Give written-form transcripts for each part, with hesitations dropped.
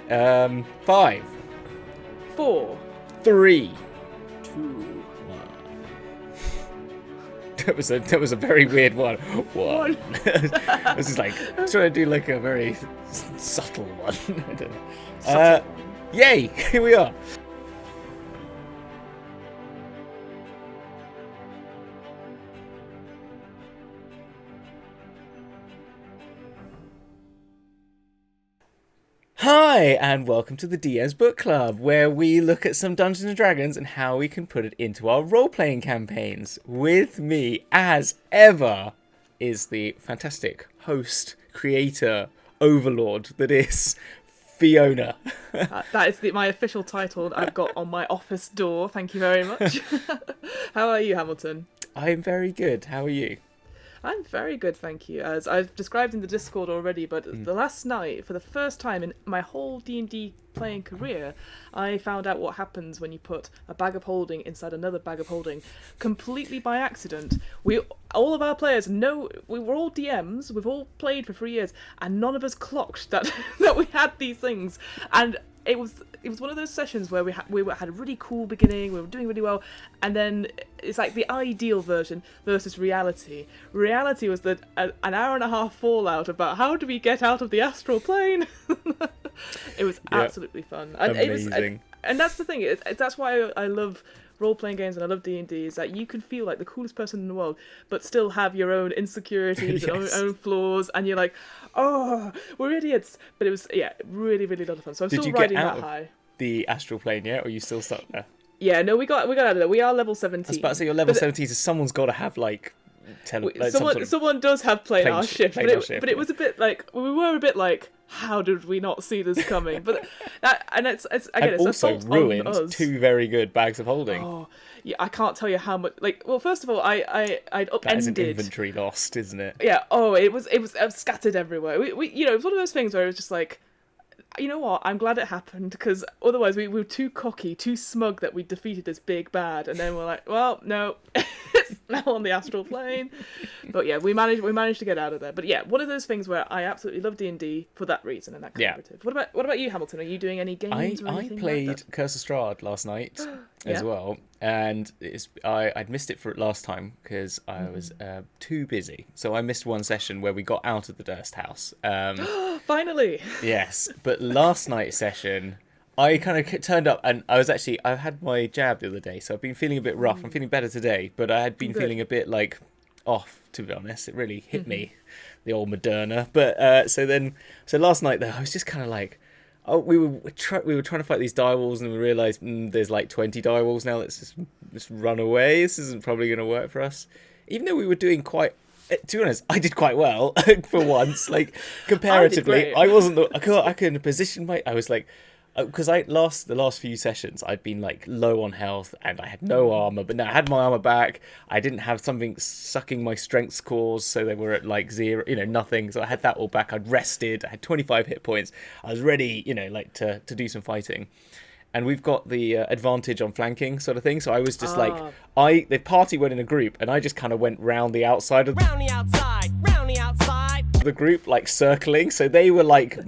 5, 4, 3. 2, That was a very weird one. 1. This is like trying to do like a very subtle one. I don't know. Yay! Here we are. Hi, and welcome to the DM's Book Club, where we look at some Dungeons and Dragons and how we can put it into our role-playing campaigns. With me, as ever, is the fantastic host, creator, overlord that is Fiona. that is my official title I've got on my office door. Thank you very much. How are you, Hamilton? I'm very good. How are you? I'm very good, thank you. As I've described in the Discord already, but the last night, for the first time in my whole D&D playing career, I found out what happens when you put a bag of holding inside another bag of holding, completely by accident. All of our players know, we were all DMs, we've all played for 3 years, and none of us clocked that we had these things. And it was one of those sessions where we had a really cool beginning, we were doing really well, and then it's like the ideal version versus reality. Reality was that an hour and a half fallout about how do we get out of the astral plane. It was absolutely fun. And amazing. And that's the thing, that's why I love role-playing games and I love D&D, is that you can feel like the coolest person in the world but still have your own insecurities and own flaws, and you're like, oh, we're idiots. But it was really, really a lot of fun. So I'm still riding that high. The astral plane yet, or are you still stuck there? Yeah, no, we got out of there. We are level 17. I was about to say you're level 17, so someone's got to have like someone does have planar shift, but it yeah. was a bit like, we were a bit like, how did we not see this coming? But it's also a fault ruined on us. 2 very good bags of holding. Oh, yeah, I can't tell you how much. Like, well, first of all, I'd upended. That is an inventory lost, isn't it? Yeah. Oh, it was scattered everywhere. We it was one of those things where it was just like, you know what? I'm glad it happened, because otherwise we were too cocky, too smug that we defeated this big bad, and then we're like, well, no, it's now on the astral plane. But yeah, we managed to get out of there. But yeah, one of those things where I absolutely love D&D for that reason and that collaborative. Yeah. What about you, Hamilton? Are you doing any games or anything? I played like that? Curse of Strahd last night as well, and I'd missed it for last time because I was too busy. So I missed one session where we got out of the Durst house. Finally. Yes, but last night's session, I kind of turned up, and I had my jab the other day, so I've been feeling a bit rough. I'm feeling better today, but I had been feeling a bit like off, to be honest. It really hit me, the old Moderna. But so last night though, I was just kind of like, oh, we were trying to fight these direwolves, and we realised there's like 20 direwolves now. Let's just run away. This isn't probably going to work for us, even though we were doing quite. To be honest, I did quite well for once. Like comparatively, I wasn't. I couldn't position I was like, because the last few sessions I'd been like low on health and I had no armor, but now I had my armor back. I didn't have something sucking my strength scores, so they were at like 0, nothing. So I had that all back. I'd rested. I had 25 hit points. I was ready, like to do some fighting. And we've got the advantage on flanking sort of thing. So I was just the party went in a group, and I just kind of went round the outside of the group, like circling. So they were like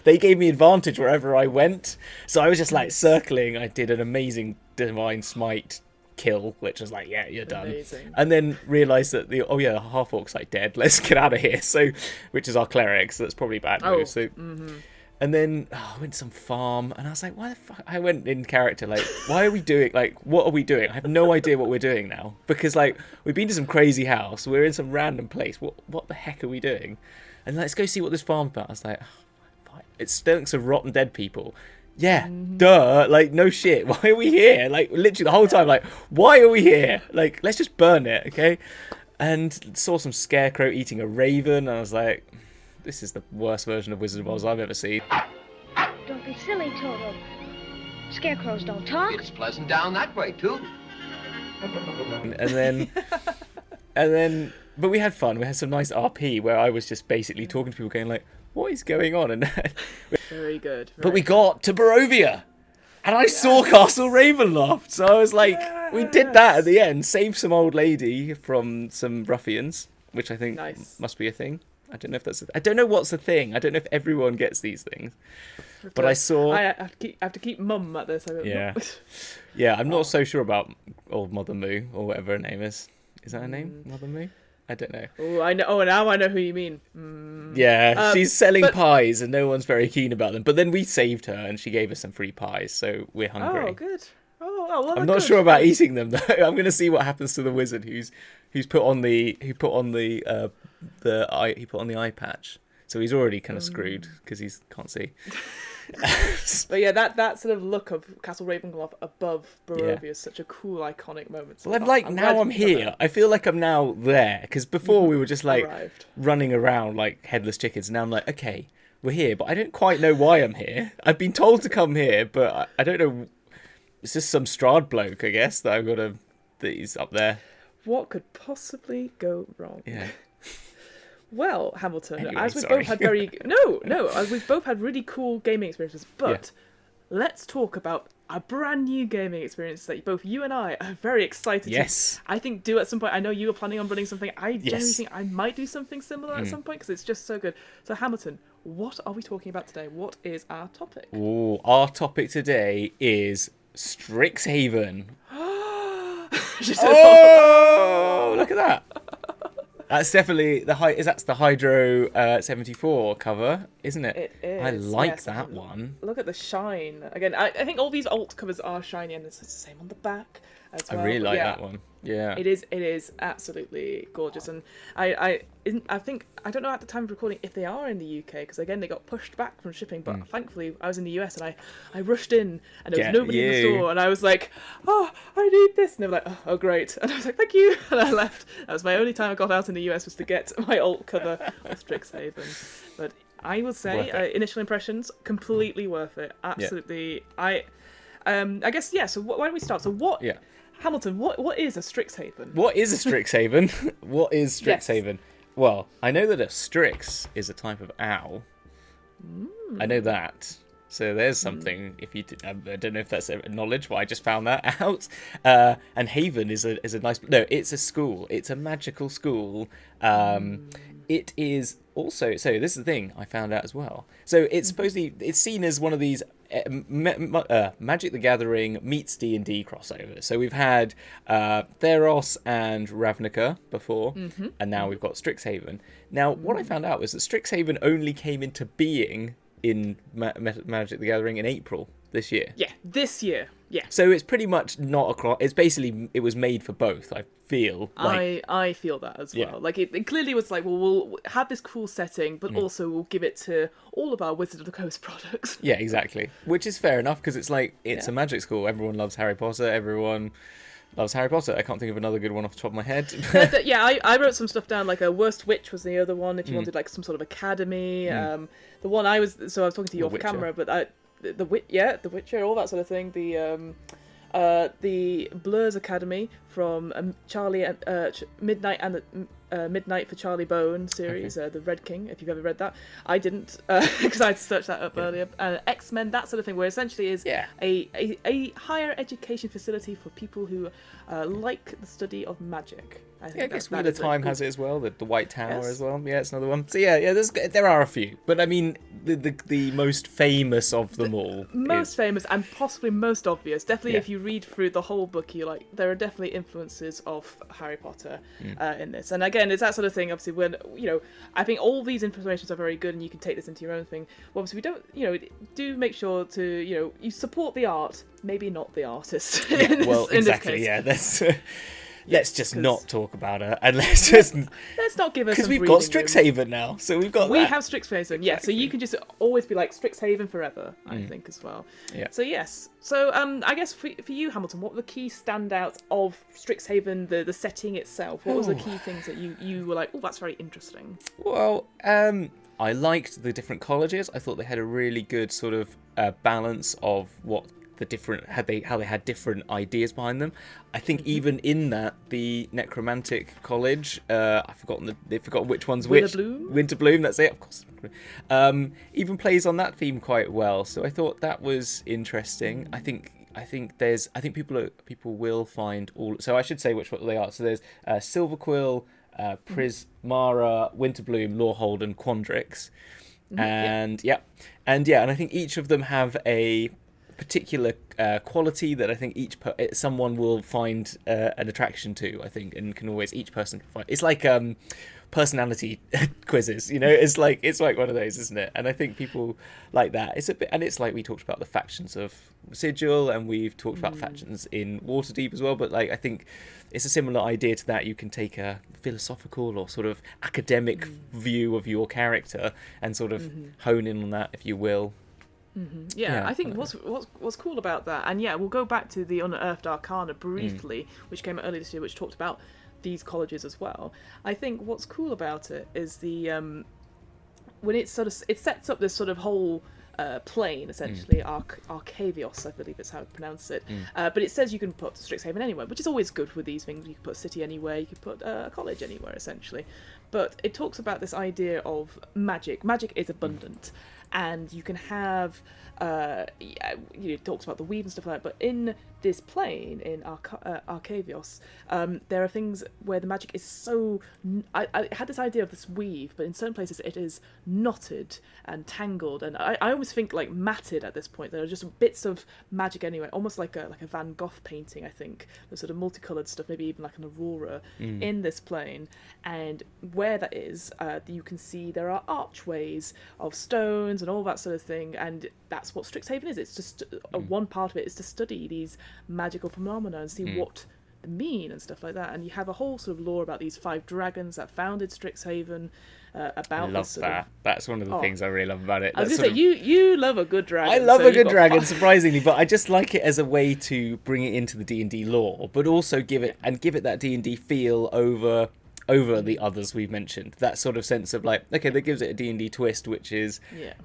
they gave me advantage wherever I went. So I was just like circling. I did an amazing divine smite kill, which was like, yeah, you're done. Amazing. And then realised that the half-orc's like dead. Let's get out of here. So, which is our cleric. So that's probably a bad move. So. And then I went to some farm, and I was like, why the fuck? I went in character, like, why are we doing, like, what are we doing? I have no idea what we're doing now. Because, like, we've been to some crazy house, we're in some random place, what the heck are we doing? And let's go see what this farm's about. I was like, oh, it stinks of rotten dead people. Yeah, duh, like, no shit, why are we here? Like, literally the whole time, like, why are we here? Like, let's just burn it, okay? And saw some scarecrow eating a raven, and I was like... This is the worst version of Wizard of Oz I've ever seen. Don't be silly, Toto. Scarecrows don't talk. It's pleasant down that way, too. And then, but we had fun. We had some nice RP where I was just basically talking to people going like, what is going on? And very good. But we got to Barovia. And I saw Castle Ravenloft. So I was like, we did that at the end. Saved some old lady from some ruffians, which I think must be a thing. I don't know if I don't know what's a thing. I don't know if everyone gets these things. But I saw. I have to keep mum at this. Yeah. Yeah, I'm not so sure about old Mother Moo or whatever her name is. Is that her name, Mother Moo? I don't know. Oh, I know. Oh, now I know who you mean. Yeah, she's selling pies and no one's very keen about them. But then we saved her and she gave us some free pies, so we're hungry. Oh, good. Oh, well, I'm not sure about eating them though. I'm going to see what happens to the wizard who's put on the eye patch. So he's already kind of screwed because he can't see. But yeah, that sort of look of Castle Ravenclaw above Barovia is such a cool, iconic moment. So well, I'm here. I feel like I'm now there because before we were just like running around like headless chickens. Now I'm like, okay, we're here, but I don't quite know why I'm here. I've been told to come here, but I don't know. It's just some Strahd bloke, I guess, that that he's up there. What could possibly go wrong? Yeah. Well, Hamilton, Anyway, as we've sorry. both had as we've both had really cool gaming experiences, but let's talk about a brand new gaming experience that both you and I are very excited to, I think, do at some point. I know you were planning on running something. I genuinely think I might do something similar at some point because it's just so good. So, Hamilton, what are we talking about today? What is our topic? Ooh, our topic today is Strixhaven. Oh, look at that. That's definitely that's the Hydro 74 cover, isn't it? It is. I like that one. Look at the shine. Again, I think all these alt covers are shiny, and it's the same on the back as well. I really like that one. Yeah. It is absolutely gorgeous, and I think I don't know at the time of recording if they are in the UK because again they got pushed back from shipping, but thankfully I was in the US and I rushed in and there was nobody in the store and I was like, oh, I need this, and they were like, oh great, and I was like, thank you, and I left. That was my only time I got out in the US was to get my alt cover of Strixhaven. But I would say initial impressions completely worth it, absolutely. I guess so why don't we start? So what? Yeah. Hamilton, what is a Strixhaven? What is a Strixhaven? What is Strixhaven? Yes. Well, I know that a Strix is a type of owl. I know that. So there's something. If you did, I don't know if that's knowledge, but I just found that out. And Haven is a nice. No, it's a school. It's a magical school. It is also. So this is the thing I found out as well. So it's supposedly it's seen as one of these Magic the Gathering meets D&D crossover. So we've had Theros and Ravnica before, and now we've got Strixhaven. Now, what I found out was that Strixhaven only came into being in Magic the Gathering in April this year. Yeah, this year. Yeah. So it's pretty much not across. It's basically it was made for both. I feel. Like, I feel that as well. Like it clearly was like, well, we'll have this cool setting, but also we'll give it to all of our Wizard of the Coast products. Yeah, exactly. Which is fair enough because it's like it's a magic school. Everyone loves Harry Potter. Everyone loves Harry Potter. I can't think of another good one off the top of my head. I wrote some stuff down. Like a Worst Witch was the other one. If you wanted like some sort of academy. The one I was talking to you off camera, but the Witcher, all that sort of thing. The Blur's Academy from Charlie and Midnight and the Midnight for Charlie Bone series, the Red King. If you've ever read that, I didn't because I had to search that up earlier. X-Men, that sort of thing, where essentially is a higher education facility for people who like the study of magic. I guess Wheel of Time has it as well. The White Tower as well. Yeah, it's another one. So there are a few, but I mean the most famous of them all. Famous and possibly most obvious. Definitely, if you read through the whole book, you're like, there are definitely influences of Harry Potter in this. And again, it's that sort of thing. Obviously, when I think all these informations are very good, and you can take this into your own thing. Well, obviously, we don't. Do make sure to you support the art, maybe not the artist. In this case. Yeah, that's. Let's just not talk about her, and let's not give her because we've got Strixhaven now, so we have Strixhaven, yeah. So you can just always be like Strixhaven forever, I think as well. Yeah. So yes. So I guess for you, Hamilton, what were the key standouts of Strixhaven, the setting itself? What was the key things that you were like, oh, that's very interesting? Well, I liked the different colleges. I thought they had a really good sort of balance of what. How they had different ideas behind them. I think even in that the necromantic college, I've forgotten which one's which. Winterbloom, that's it, of course. Even plays on that theme quite well. So I thought that was interesting. I think people will find all. So I should say which what they are. So there's Silverquill, Prismara, Winterbloom, Lorehold, and Quandrix. And and I think each of them have a particular quality that I think someone will find an attraction to, I think, and each person can find. It's like personality quizzes, it's like one of those, isn't it? And I think people like that. It's a bit, and it's like we talked about the factions of Sigil, and we've talked about factions in Waterdeep as well, but like I think it's a similar idea to that. You can take a philosophical or sort of academic view of your character and sort of hone in on that, if you will. Yeah, I think what's cool about that, and we'll go back to the Unearthed Arcana briefly, which came out earlier this year, which talked about these colleges as well. I think what's cool about it is the when it sets up this sort of whole plane, essentially, Arcavios, I believe it's how to pronounce it. But it says you can put Strixhaven anywhere, which is always good with these things. You can put a city anywhere, you can put a college anywhere, essentially. But it talks about this idea of magic. Magic is abundant, and you can have it talks about the weave and stuff like that, but in this plane in Arcavios, there are things where the magic is so I had this idea of this weave, but in certain places it is knotted and tangled, and I almost think like matted at this point. There are just bits of magic anyway, almost like a Van Gogh painting. I think the sort of multicolored stuff, maybe even like an aurora in this plane. And where that is, you can see there are archways of stones and all that sort of thing, and that's what Strixhaven is. It's just one part of it is to study these magical phenomena and see what they mean and stuff like that. And you have a whole sort of lore about these 5 dragons that founded Strixhaven. About I love that. That's one of the things I really love about it. I was going to say, you love a good dragon. I love a good dragon, surprisingly, but I just like it as a way to bring it into the D&D lore, but also give it that D&D feel over the others we've mentioned. That sort of sense of like, okay, that gives it a D&D twist, which is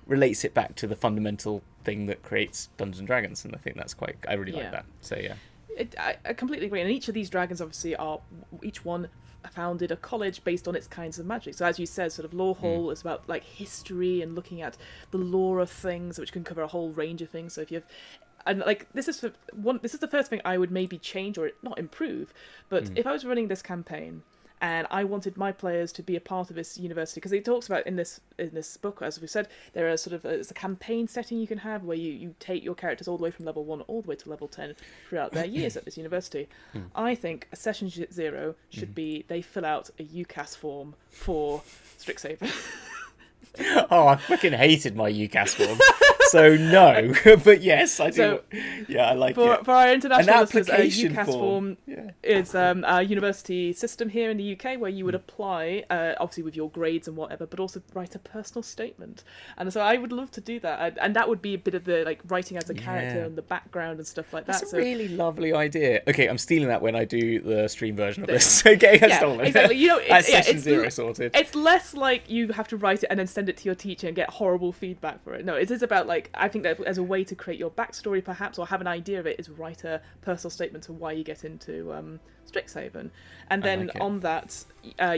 relates it back to the fundamental thing that creates Dungeons and Dragons, and I think that's I really like that. So I completely agree. And each of these dragons obviously each one founded a college based on its kinds of magic. So as you said, sort of Lore Hall is about like history and looking at the lore of things, which can cover a whole range of things. So if you have, and like this is the first thing I would maybe change or not improve, but if I was running this campaign and I wanted my players to be a part of this university, because it talks about in this book, as we said, there are sort of it's a campaign setting you can have where you take your characters all the way from level 1 all the way to level 10 throughout their years at this university. I think a session 0 should be they fill out a UCAS form for Strixhaven. Oh, I fucking hated my UCAS form. So no, but yes, I do. So, yeah, I like it. For our international listeners, a UCAS form is a university system here in the UK where you would apply, obviously with your grades and whatever, but also write a personal statement. And so I would love to do that, and that would be a bit of the like writing as a character and the background and stuff like that. That's a really lovely idea. Okay, I'm stealing that when I do the stream version of this. Okay, stolen. Exactly. That's session 0 sorted. It's less like you have to write it and then send it to your teacher and get horrible feedback for it. No, it is about like, I think that as a way to create your backstory perhaps, or have an idea of it, is write a personal statement of why you get into Strixhaven. And then on that,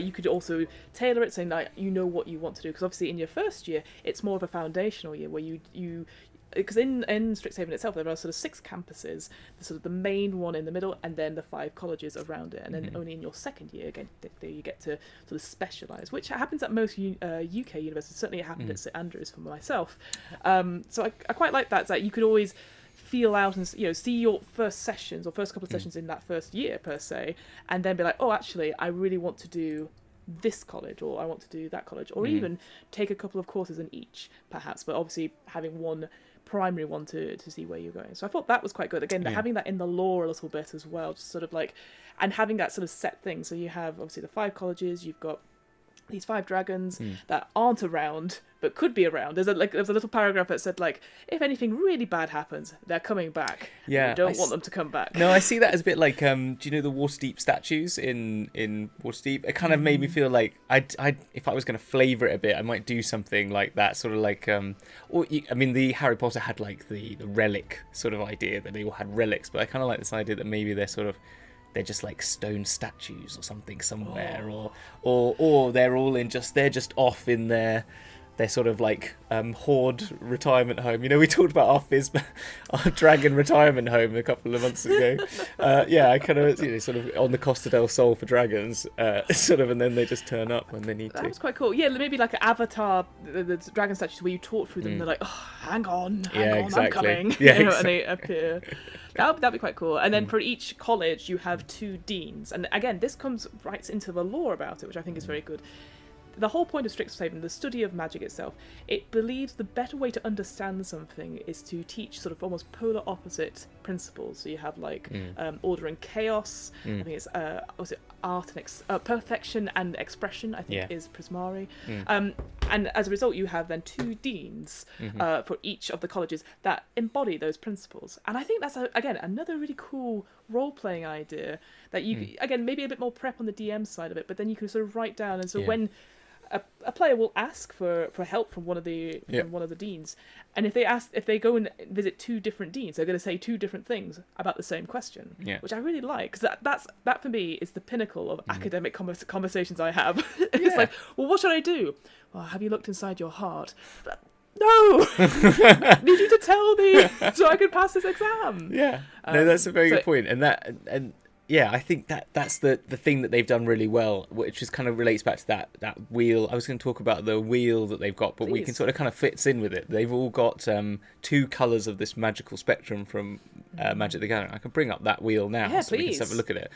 you could also tailor it saying that you know what you want to do, because obviously in your first year it's more of a foundational year where you because in Strixhaven itself there are sort of 6 campuses, sort of the main one in the middle, and then the 5 colleges around it, and then only in your second year again you get to sort of specialise, which happens at most UK universities. Certainly it happened at St Andrews for myself. So I quite like that you could always feel out and see your first sessions or first couple of sessions in that first year per se, and then be like, oh, actually I really want to do this college, or I want to do that college, or even take a couple of courses in each perhaps, but obviously having one primary one to see where you're going. So I thought that was quite good. Again, having that in the lore a little bit as well, just sort of like, and having that sort of set thing. So you have obviously the 5 colleges, you've got these 5 dragons that aren't around but could be around. There's a little paragraph that said like, if anything really bad happens, they're coming back. Yeah, you don't want them to come back. No, I see that as a bit like do you know the Waterdeep statues in Waterdeep? It kind of made me feel like I if I was going to flavour it a bit, I might do something like that, sort of like the Harry Potter had like the relic sort of idea that they all had relics, but I kind of like this idea that maybe they're just like stone statues or something somewhere, or they're all they're just off in their their sort of like horde retirement home. You know, we talked about our dragon retirement home a couple of months ago. I kind of, you know, sort of on the Costa del Sol for dragons, sort of, and then they just turn up when they need to. That was quite cool. Yeah, maybe like an Avatar, the dragon statues where you talk through them, and they're like, oh, hang on, exactly. I'm coming. Yeah, you know, exactly. and they appear. That'd be quite cool. And then for each college, you have 2 deans. And again, this comes right into the lore about it, which I think is very good. The whole point of Strixhaven, the study of magic itself, it believes the better way to understand something is to teach sort of almost polar opposite principles. So you have like order and chaos. I think it's art and perfection and expression. I think is Prismari. And as a result, you have then 2 deans for each of the colleges that embody those principles. And I think that's again another really cool role-playing idea that you again maybe a bit more prep on the DM side of it, but then you can sort of write down. And so when a player will ask for help from one of the deans, and if they go and visit 2 different deans, they're going to say 2 different things about the same question, which I really like, because that for me is the pinnacle of academic conversations I have. It's like, well, what should I do? Well, have you looked inside your heart? No, I need you to tell me so I can pass this exam. No, that's a very good point, and yeah, I think that's the thing that they've done really well, which just kind of relates back to that wheel. I was going to talk about the wheel that they've got, but we can sort of kind of fits in with it. They've all got 2 colours of this magical spectrum from Magic the Gathering. I can bring up that wheel now, so we can have a look at it.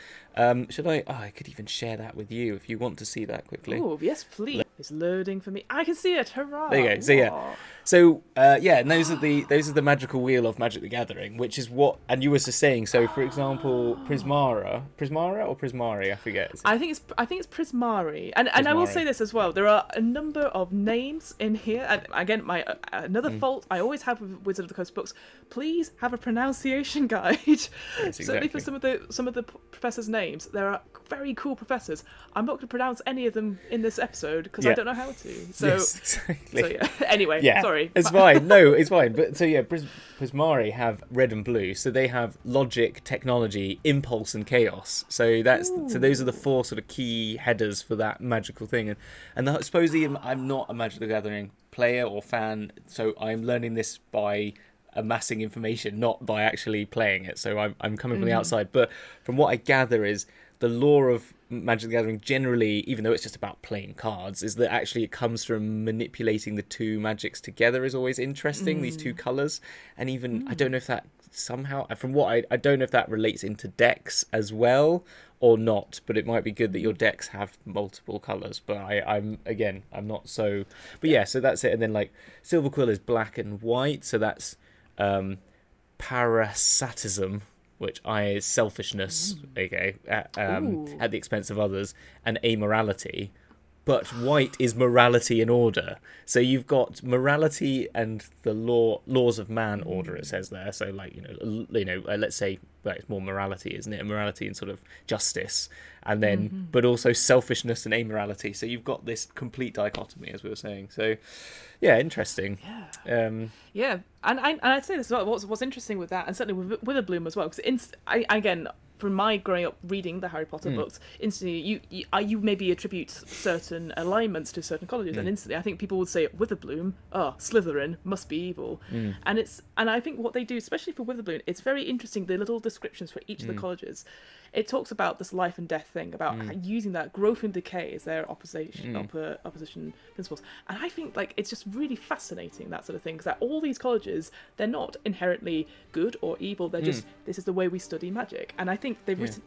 Should I? Oh, I could even share that with you if you want to see that quickly. Oh, yes, please. It's loading for me. I can see it. Hurrah! There you go. So yeah. So and those are the magical wheel of Magic the Gathering, which is what. And you were just saying. So for example, Prismara or Prismari, I forget. I think it's Prismari, and I will say this as well. There are a number of names in here, and again, my another fault I always have with Wizard of the Coast books. Please have a pronunciation guide. Yes, Certainly for some of the professors' names. There are very cool professors. I'm not going to pronounce any of them in this episode because I don't know how to. So, yes, exactly. So yeah. Anyway, sorry. It's fine. No, it's fine. But so yeah, Prismari have red and blue, so they have logic, technology, impulse, and chaos. So those are the 4 sort of key headers for that magical thing. And supposedly I'm not a Magic the Gathering player or fan, so I'm learning this by amassing information, not by actually playing it. So I'm coming from the outside. But from what I gather is the lore of Magic the Gathering generally, even though it's just about playing cards, is that actually it comes from manipulating the 2 magics together is always interesting, these 2 colours. And even, I don't know if that somehow, from what I don't know if that relates into decks as well or not, but it might be good that your decks have multiple colours. But I'm not so... But yeah, so that's it. And then like Silver Quill is black and white, so that's parasitism, which is selfishness, at the expense of others, and amorality. But white is morality and order. So you've got morality and the laws of man order, it says there. So like, let's say it's more morality, isn't it? Morality and sort of justice. And then, but also selfishness and amorality. So you've got this complete dichotomy, as we were saying. So, yeah, interesting. Yeah. And I'd say this as well. What's interesting with that, and certainly with Witherbloom as well, because again, from my growing up reading the Harry Potter books, instantly you maybe attribute certain alignments to certain colleges, and instantly I think people would say Witherbloom, Slytherin must be evil, and I think what they do, especially for Witherbloom, it's very interesting. The little descriptions for each of the colleges. It talks about this life and death thing, about using that growth and decay as their opposition principles. And I think like it's just really fascinating, that sort of thing, because that all these colleges, they're not inherently good or evil. They're just, this is the way we study magic. And I think they've written,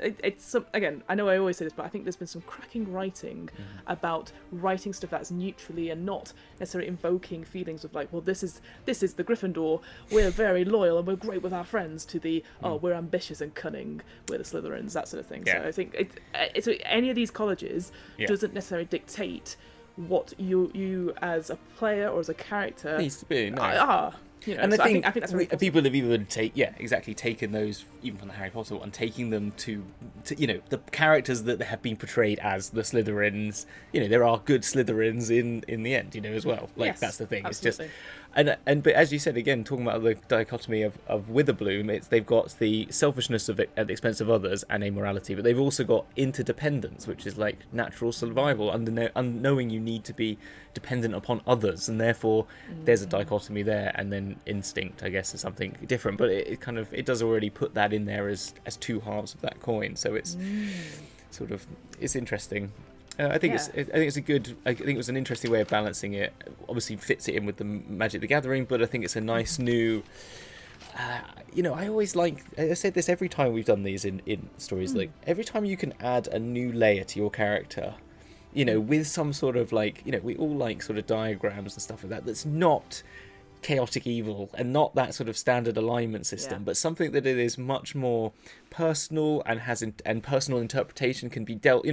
again, I know I always say this, but I think there's been some cracking writing about writing stuff that's neutrally and not necessarily invoking feelings of like, well, this is the Gryffindor, we're very loyal and we're great with our friends, to the, we're ambitious and cunning, we're the Slytherins, that sort of thing. So I think it's any of these colleges doesn't necessarily dictate what you as a player or as a character needs to be. No. And so I think that's really people have even taken those even from the Harry Potter one, taking them to the characters that have been portrayed as the Slytherins. There are good Slytherins in the end, as well. Like that's the thing. Absolutely. It's just And but as you said again, talking about the dichotomy of Witherbloom, they've got the selfishness of it at the expense of others and amorality, but they've also got interdependence, which is like natural survival, knowing you need to be dependent upon others, and therefore there's a dichotomy there. And then instinct, I guess, is something different, but it does already put that in there as two halves of that coin. So it's sort of, it's interesting. I think it's a good. I think it was an interesting way of balancing it. Obviously, fits it in with the Magic the Gathering, but I think it's a nice new. I always like. I said this every time we've done these in stories. Like every time you can add a new layer to your character, with some sort of like, we all like sort of diagrams and stuff like that. That's not chaotic evil and not that sort of standard alignment system, but something that it is much more personal and and personal interpretation can be dealt.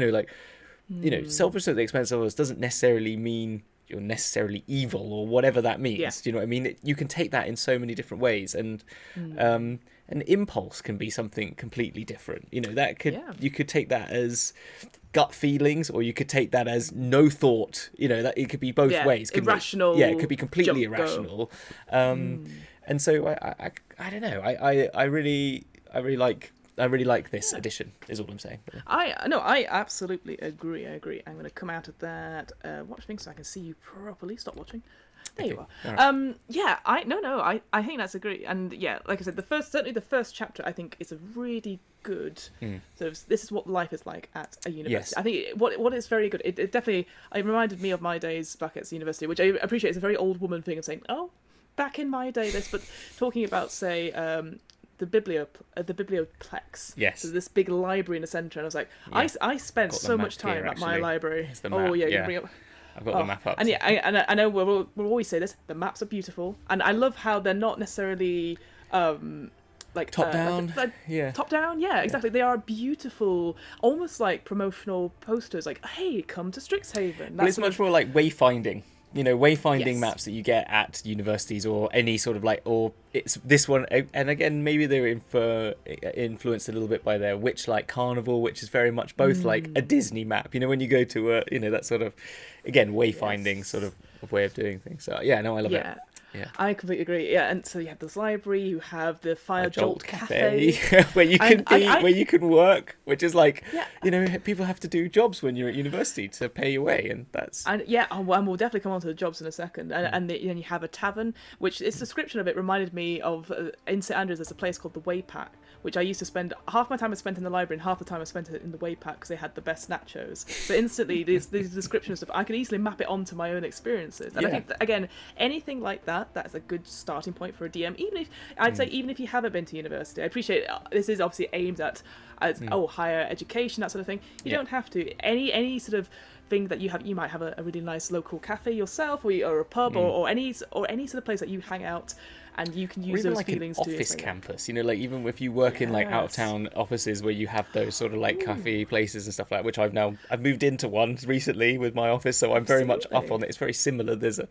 Selfishness at the expense of others doesn't necessarily mean you're necessarily evil or whatever that means. Yeah. Do you know what I mean? You can take that in so many different ways, and an impulse can be something completely different. You could take that as gut feelings, or you could take that as no thought. That it could be both ways. Irrational. It could be completely irrational. And so I don't know. I really like this edition, is all I'm saying. I absolutely agree. I'm going to come out of that watching so I can see you properly. Stop watching. There you are. Right. I think that's a great, and like I said, certainly the first chapter I think is a really good sort of, this is what life is like at a university. Yes. I think what is very good. It definitely, it reminded me of my days back at university, which I appreciate is a very old woman thing of saying, oh, back in my day this, but talking about say the biblioplex. Yes. So this big library in the centre, and I was like, I spent so much time at my library. Oh yeah, you bring up. I've got the map up. And I know we'll always say this. The maps are beautiful, and I love how they're not necessarily like top down. Top down. Yeah, exactly. They are beautiful, almost like promotional posters. Like, hey, come to Strixhaven. Well, it's much more like wayfinding. Wayfinding Yes. maps that you get at universities or any sort of like, or it's this one, and again, maybe they're influenced a little bit by their Witchlight Carnival, which is very much both like a Disney map, when you go to that sort of, again, wayfinding sort of way of doing things. So I love it. Yeah, I completely agree. Yeah, and so you have this library, you have the Fire Jolt Cafe, where you can where you can work, which is like, people have to do jobs when you're at university to pay your way, and that's and we'll definitely come on to the jobs in a second. And then you have a tavern, which its description of it reminded me of in St Andrews. There's a place called the Waypack, which I used to spend half my time I spent in the library and half the time I spent it in the Waypack because they had the best nachos. So instantly, these descriptions of stuff, I could easily map it onto my own experiences. And I think again, anything like that's a good starting point for a DM. Even if I'd say, even if you haven't been to university, I appreciate this is obviously aimed at higher education, that sort of thing. You don't have to. Any sort of thing that you might have a really nice local cafe yourself, or a pub, or any sort of place that you hang out. And you can use those like feelings an to office campus, like even if you work in like out of town offices where you have those sort of like cafe places and stuff like that, which I've moved into one recently with my office, so I'm very much up on it. It's very similar. There's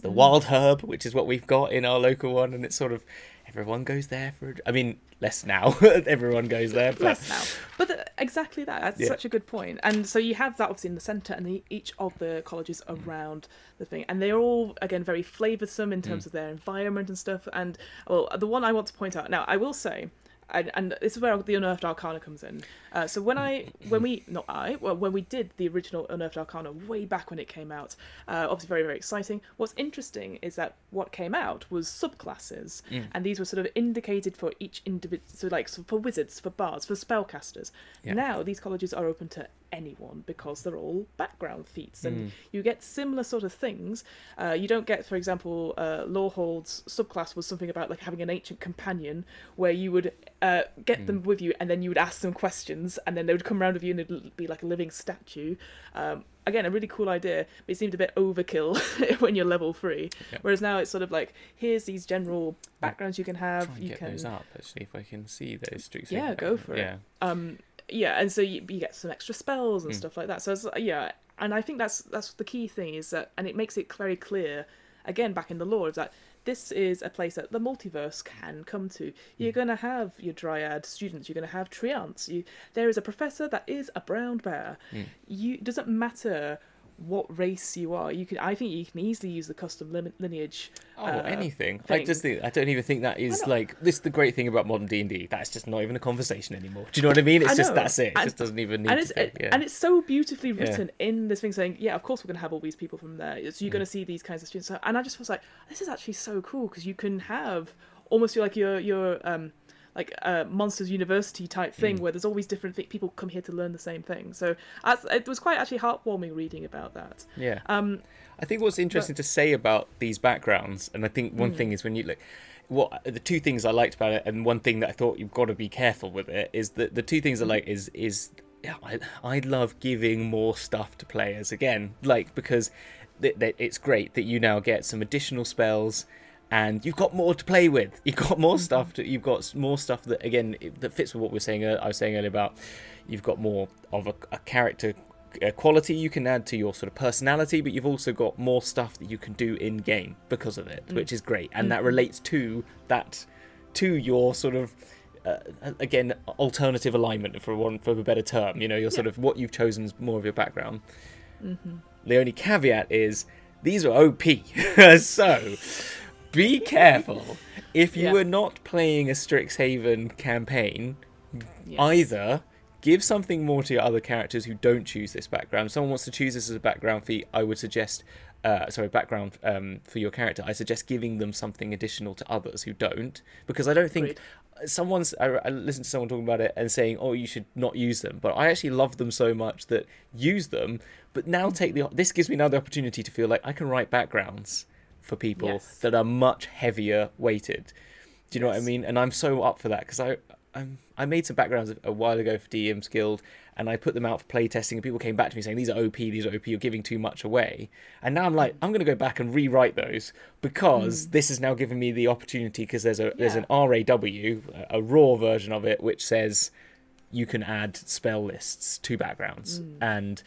the Wild Herb, which is what we've got in our local one, and it's sort of everyone goes there less now. Everyone goes there, but less now. But exactly that. That's such a good point. And so you have that obviously in the centre, and each of the colleges around the thing, and they're all again very flavoursome in terms of their environment and stuff. And the one I want to point out now, I will say, and this is where the Unearthed Arcana comes in. So when we did the original Unearthed Arcana way back when it came out, obviously very, very exciting. What's interesting is that what came out was subclasses, and these were sort of indicated for each individual, so for wizards, for bards, for spellcasters. Yeah. Now these colleges are open to anyone because they're all background feats, and you get similar sort of things. You don't get, for example, Lawhold's subclass was something about like having an ancient companion where you would get them with you, and then you would ask them questions, and then they would come around with you, and it'd be like a living statue. Again, a really cool idea, but it seemed a bit overkill when you're level 3. Yep. Whereas now it's sort of like, here's these general backgrounds you can have. Try and get those up, actually, if I can see those streaks. Yeah, go for it. And so you get some extra spells and stuff like that. So and I think that's the key thing is that, and it makes it very clear, again, back in the lore, is that this is a place that the multiverse can come to. You're going to have your Dryad students. You're going to have Treants. There is a professor that is a brown bear. Doesn't matter what race you are. I think you can easily use the custom lineage. Anything. Thing. I don't even think that is like this. Is the great thing about modern D&D. That's just not even a conversation anymore. Do you know what I mean? It's just that's it. It just doesn't even need to be. And it's so beautifully written in this thing, saying, of course we're going to have all these people from there. So you're going to see these kinds of students. And I just was like, this is actually so cool because you can have almost like your like a Monsters University type thing where there's always different people come here to learn the same thing. So it was quite actually heartwarming reading about that. Yeah. I think what's interesting to say about these backgrounds, and I think one thing is when you look, the two things I liked about it, and one thing that I thought you've got to be careful with it, is that the two things I like is I love giving more stuff to players again, like because it's great that you now get some additional spells. And you've got more to play with. You've got more stuff. You've got more stuff that, again, that fits with what I was saying earlier about. You've got more of a character quality you can add to your sort of personality, but you've also got more stuff that you can do in game because of it, which is great. And that relates to your sort of again alternative alignment for a better term. Your sort of what you've chosen is more of your background. The only caveat is these are OP, so. Be careful. If you are not playing a Strixhaven campaign, either give something more to your other characters who don't choose this background. If someone wants to choose this as a background fee, I would suggest, background for your character. I suggest giving them something additional to others who don't, because I don't think I listened to someone talking about it and saying, "Oh, you should not use them," but I actually love them so much that use them. But now this gives me now the opportunity to feel like I can write backgrounds for people that are much heavier weighted. Do you know what I mean? And I'm so up for that because I made some backgrounds a while ago for DM's Guild and I put them out for playtesting and people came back to me saying these are OP, you're giving too much away. And now I'm like, I'm going to go back and rewrite those because this is now giving me the opportunity because there's an RAW, a raw version of it, which says you can add spell lists to backgrounds and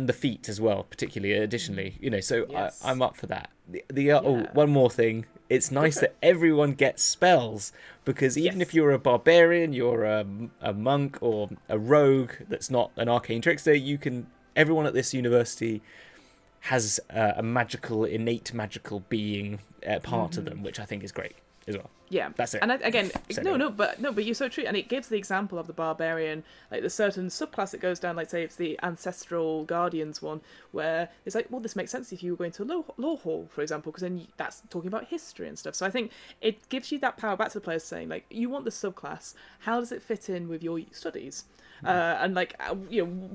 the feat as well, particularly additionally, so I'm up for that. One more thing, it's nice that everyone gets spells because even if you're a barbarian, you're a monk or a rogue that's not an arcane trickster, everyone at this university has a innate magical being part of them, which I think is great as well. Yeah, that's it. And but you're so true. And it gives the example of the barbarian, like the certain subclass that goes down, like say it's the ancestral guardians one, where it's like, well, this makes sense if you were going to law hall, for example, because then that's talking about history and stuff. So I think it gives you that power back to the players, saying like, you want the subclass, how does it fit in with your studies? And like,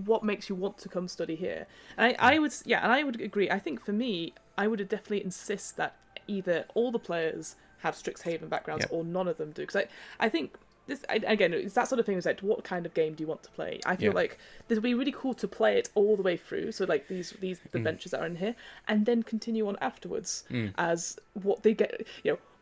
what makes you want to come study here? And I would agree. I think for me, I would definitely insist that either all the players have Strixhaven backgrounds or none of them do, because I think this again, it's that sort of thing. Is like, what kind of game do you want to play? I feel like this would be really cool to play it all the way through, so like these adventures that are in here, and then continue on afterwards as what they get.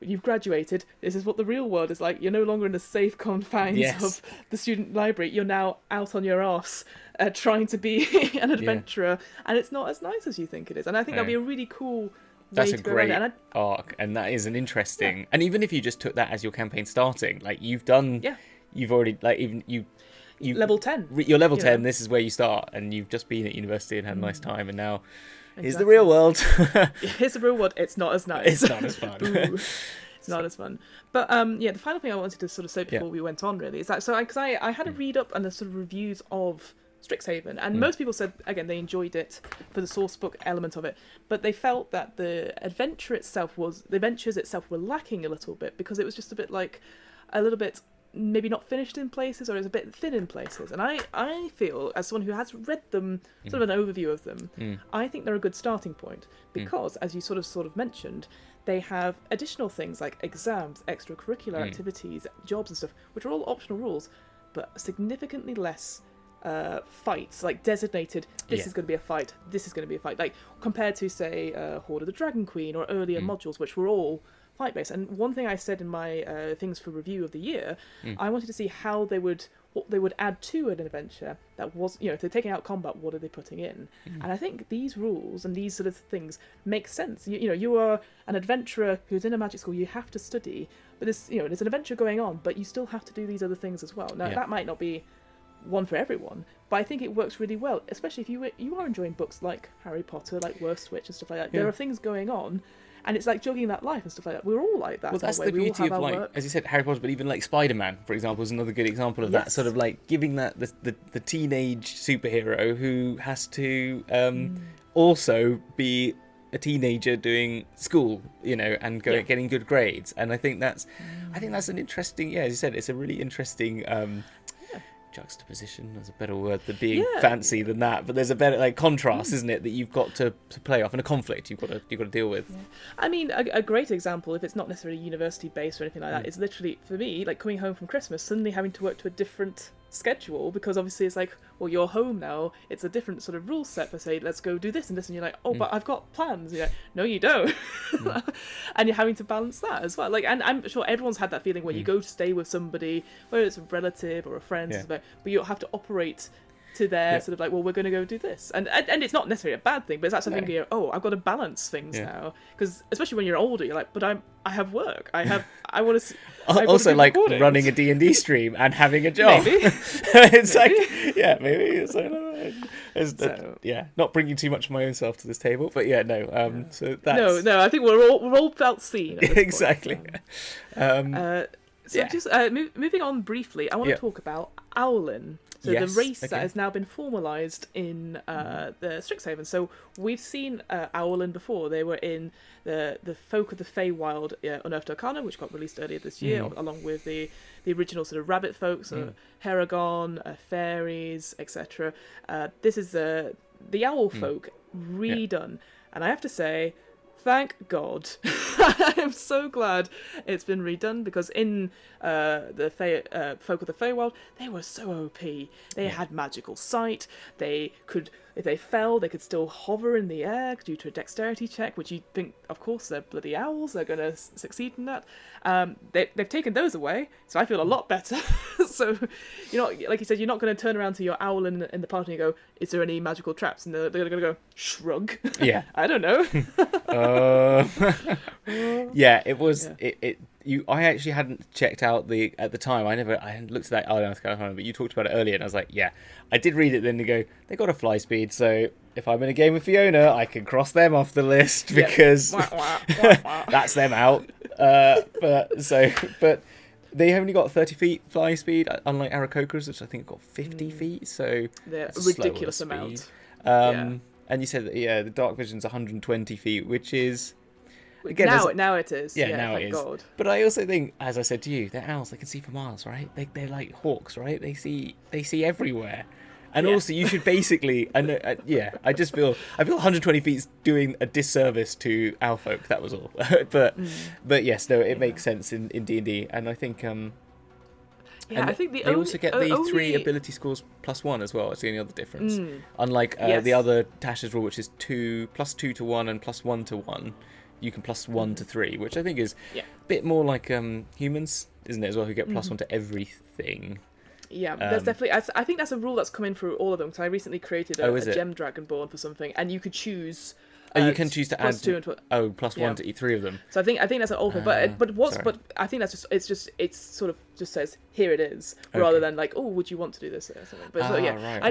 You've graduated, this is what the real world is like. You're no longer in the safe confines of the student library, you're now out on your arse trying to be an adventurer, and it's not as nice as you think it is. And I think that'd be a really cool. That's a great arc, and that is an interesting. And even if you just took that as your campaign starting, like you've already like even you level 10. You're level 10. This is where you start, and you've just been at university and had a nice time, and now here's the real world. Here's the real world. It's not as nice. It's not as fun. It's not as fun. But the final thing I wanted to sort of say before we went on really is that because I had a read up and the sort of reviews of Strixhaven, and most people said again they enjoyed it for the source book element of it, but they felt that the adventures itself were lacking a little bit because it was just a little bit maybe not finished in places, or it was a bit thin in places. And I feel, as someone who has read them, sort of an overview of them, I think they're a good starting point because, as you sort of mentioned, they have additional things like exams, extracurricular activities, jobs and stuff, which are all optional rules, but significantly less fights, like designated, this is going to be a fight, this is going to be a fight, like compared to say Horde of the Dragon Queen or earlier modules, which were all fight based. And one thing I said in my things for review of the year, I wanted to see what they would add to an adventure that was, if they're taking out combat, what are they putting in? And I think these rules and these sort of things make sense. You are an adventurer who's in a magic school, you have to study, but there's an adventure going on, but you still have to do these other things as well. Now that might not be one for everyone. But I think it works really well, especially if you are enjoying books like Harry Potter, like Worst Witch and stuff like that. Yeah. There are things going on, and it's like jogging that life and stuff like that. We're all like that. Well, that's in a way. the We all beauty have of, our like, work. as you said, Harry Potter, but even like Spider-Man, for example, is another good example of that. Yes. Sort of like giving that the teenage superhero who has to also be a teenager doing school, and getting good grades. And I think that's an interesting, as you said, it's a really interesting juxtaposition. There's a better word than being fancy than that, but there's a better like contrast, isn't it, that you've got to play off, and a conflict you've got to deal with. Yeah. I mean, a great example, if it's not necessarily university based or anything like that, is literally for me like coming home from Christmas, suddenly having to work to a different schedule, because obviously it's like, well, you're home now, it's a different sort of rule set for, say, let's go do this and this, and you're like, oh, but I've got plans. You're like, no, you don't. And you're having to balance that as well. Like, and I'm sure everyone's had that feeling where you go to stay with somebody, whether it's a relative or a friend, but you have to operate to their sort of like, well, we're going to go do this, and it's not necessarily a bad thing, but it's that sort of thing, I've got to balance things now, because especially when you're older, you're like, but I have work, I want to also like running a D&D stream and having a job. Maybe. It's like, maybe not bringing too much of my own self to this table, but so that's no, I think we're all felt seen at this exactly point, so just moving on briefly, I want to talk about Owlin. So the race that has now been formalised in the Strixhaven. So we've seen Owlin before. They were in the Folk of the Feywild Unearthed Arcana, which got released earlier this year, along with the original sort of rabbit folk, so Heragon, fairies, etc. This is the Owl folk redone. And I have to say, thank God. I am so glad it's been redone, because in the Folk of the Feywild, they were so OP. They had magical sight. They could, if they fell, they could still hover in the air due to a dexterity check, which you'd think, of course, they're bloody owls, they're going to succeed in that. They've taken those away, so I feel a lot better. So, like you said, you're not going to turn around to your owl in the party and go, is there any magical traps? And they're going to go, shrug. Yeah. I don't know. It was... Yeah. I actually hadn't checked out at the time. I hadn't looked at that Unearthed Arcana, but you talked about it earlier, and I was like, I did read it. Then to go, they got a fly speed, so if I'm in a game with Fiona, I can cross them off the list because that's them out. But they only got 30 feet fly speed, unlike Aarakocras, which I think got 50 feet. So they're a ridiculous amount. And you said that the Dark Vision's 120 feet, which is. Again, now it is. Yeah, now it is. God. But I also think, as I said to you, they're owls. They can see for miles, right? They're like hawks, right? They see everywhere. And also, you should basically. I just feel 120 feet's doing a disservice to owl folk. That was all. but yes, no, it makes sense in D&D, and I think. I think they also get the 3 ability scores +1 as well. It's the only other difference. Unlike the other Tasha's rule, which is 2 +2 to 1 and +1 to 1. You can +1 to 3, which I think is a bit more like humans, isn't it, as well, who get +1 to everything. Yeah, there's definitely... I think that's a rule that's come in through all of them, because I recently created a gem dragonborn for something, and you could choose... you can choose to add +1 to each 3 of them. So I think that's an old thing, but I think that's it's sort of just says here it is, rather than like, oh, would you want to do this or something. But right,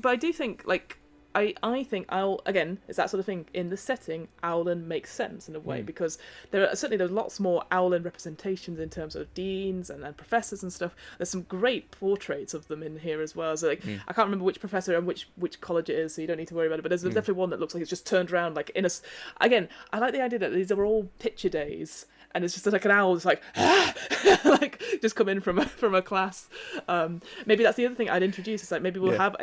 I do think like I think again, it's that sort of thing in the setting. Owlin makes sense in a way, because there's lots more Owlin representations in terms of deans and professors and stuff. There's some great portraits of them in here as well. So like I can't remember which professor and which college it is, so you don't need to worry about it. But there's definitely one that looks like it's just turned around like in a. Again, I like the idea that these are all picture days. And it's just like an owl just like, like just come in from a class. Maybe that's the other thing I'd introduce. Is like maybe we'll have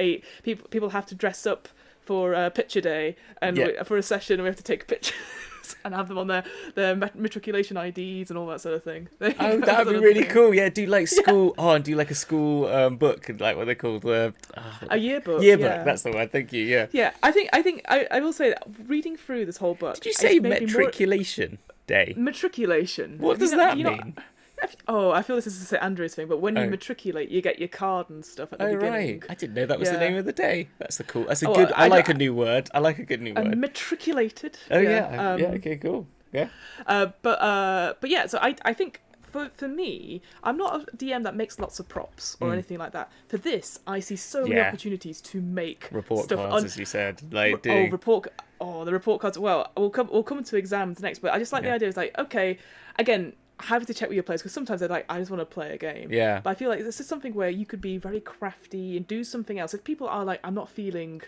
people have to dress up for picture day and for a session, and we have to take pictures and have them on their matriculation IDs and all that sort of thing. Oh, that'd be really cool. Yeah, do like school. And do like a school book, like what they're called. A yearbook. Yearbook. That's the word. Thank you. Yeah. Yeah, I think I will say that reading through this whole book. Did you say matriculation day? Matriculation. What does that mean? I feel this is a St Andrew's thing, but when you matriculate, you get your card and stuff at the beginning. Right. I didn't know that was the name of the day. That's good. I like a new word. I like a good new word. Matriculated. Oh yeah. Okay. Cool. Yeah. But yeah. So I think for me, I'm not a DM that makes lots of props or anything like that. For this, I see so many Yeah. opportunities to make Report stuff cards, as you said. Like, doing... the report cards. Well, we'll come to exams next, but I just like the idea. It's like, okay, again, happy to check with your players, because sometimes they're like, I just want to play a game. Yeah. But I feel like this is something where you could be very crafty and do something else. If people are like, I'm not feeling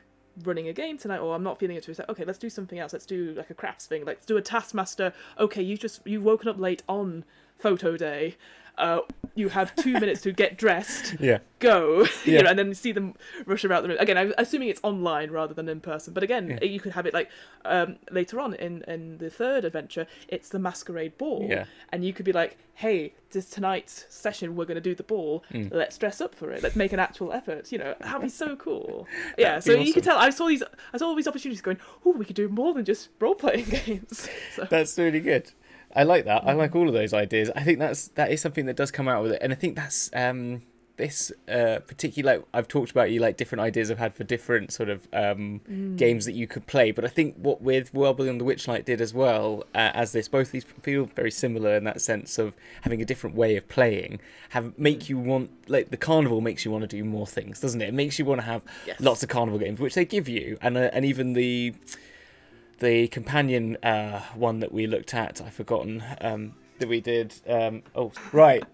running a game tonight, or I'm not feeling it, to say, okay, let's do something else. Let's do like a crafts thing. Let's do a taskmaster. Okay, you've woken up late on photo day. You have 2 minutes to get dressed. Yeah. Go. Yeah. You know, and then see them rush about the room. Again, I'm assuming it's online rather than in person. But again, you could have it like later on in the third adventure, it's the masquerade ball. Yeah. And you could be like, hey, this tonight's session, we're going to do the ball. Let's dress up for it. Let's make an actual effort. You know, that'd be so cool. Yeah, so awesome. you can tell, I saw all these opportunities going, oh, we could do more than just role-playing games. So. That's really good. I like that. I like all of those ideas. I think that is something that does come out with it, and I think that's this particular. Like, I've talked about, you like different ideas I've had for different sort of games that you could play, but I think what with Well Beyond the Witchlight did as well as this, both these feel very similar in that sense of having a different way of playing. Make you want, like, the carnival makes you want to do more things, doesn't it? It makes you want to have lots of carnival games, which they give you, and even the companion one that we looked at, I've forgotten, that we did.